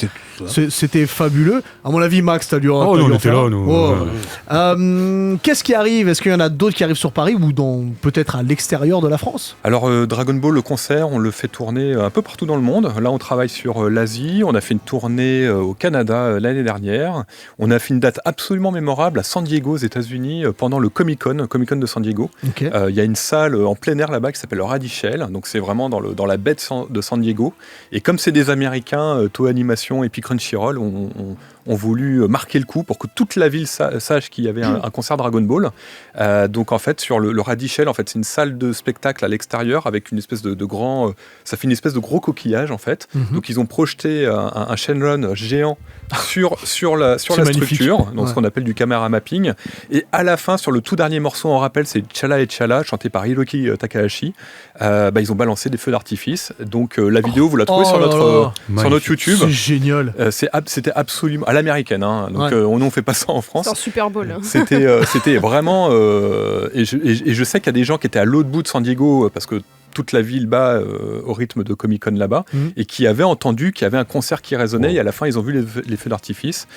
C'était fabuleux. À mon avis, Max, t'as dû en on était là, nous. Qu'est-ce qui arrive ? Est-ce qu'il y en a d'autres qui arrivent sur Paris ou peut-être à l'extérieur de la France ? Alors, Dragon Ball, le concert, on le fait tourner un peu partout dans le monde. Là, on travaille sur l'Asie. On a fait une tournée au Canada l'année dernière. On a fait une date absolument mémorable à San Diego, aux États-Unis, pendant le Comic-Con de San Diego. Okay. Y a une salle en plein air là-bas qui s'appelle le Radichel. Donc, c'est vraiment dans la baie de San Diego. Et comme c'est des Américains, Toei Animation et puis Crunchyroll ont voulu marquer le coup pour que toute la ville sache qu'il y avait un concert Dragon Ball. Donc, en fait, sur le Radichel, en fait, c'est une salle de spectacle à l'extérieur avec une espèce de grand... ça fait une espèce de gros coquillage, en fait. Donc, ils ont projeté un Shenron géant sur la structure, donc ce qu'on appelle du camera mapping. Et à la fin, sur le tout dernier morceau, on rappelle, c'est Chala et Chala, chanté par Hiroki Takahashi. Ils ont balancé des feux d'artifice. Donc, la vidéo, vous la trouvez sur notre YouTube. C'est génial. C'était absolument... à l'américaine, hein. Donc, on ne fait pas ça en France. C'est un Super Bowl. C'était vraiment... et je sais qu'il y a des gens qui étaient à l'autre bout de San Diego, parce que toute la ville bat au rythme de Comic-Con là-bas, et qui avaient entendu qu'il y avait un concert qui résonnait, et à la fin, ils ont vu les feux d'artifice.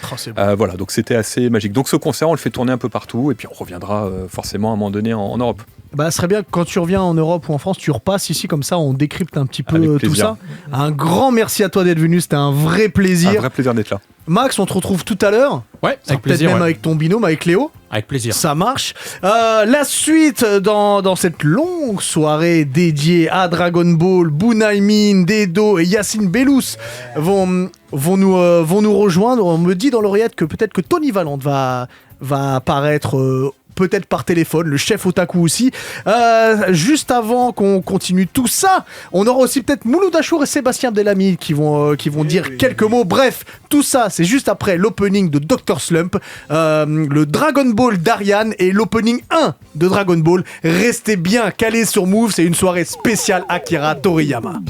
Voilà, donc c'était assez magique. Donc ce concert, on le fait tourner un peu partout, et puis on reviendra forcément à un moment donné en Europe. Bah, ce serait bien que quand tu reviens en Europe ou en France, tu repasses ici, comme ça on décrypte un petit peu tout ça. Un grand merci à toi d'être venu, c'était un vrai plaisir. Un vrai plaisir d'être là. Max, on te retrouve tout à l'heure. Ouais, avec plaisir. Peut-être même avec ton binôme, avec Léo. Avec plaisir. Ça marche. La suite dans cette longue soirée dédiée à Dragon Ball, Bunaimin, Dedo et Yacine Bellous vont nous rejoindre. On me dit dans l'oreillette que peut-être que Tony Valente va apparaître peut-être par téléphone, le chef otaku aussi. Juste avant qu'on continue tout ça, on aura aussi peut-être Mouloud Achour et Sébastien Delamy qui vont dire quelques mots. Bref, tout ça, c'est juste après l'opening de Dr. Slump, le Dragon Ball d'Ariane et l'opening 1 de Dragon Ball. Restez bien calés sur Move, c'est une soirée spéciale Akira Toriyama.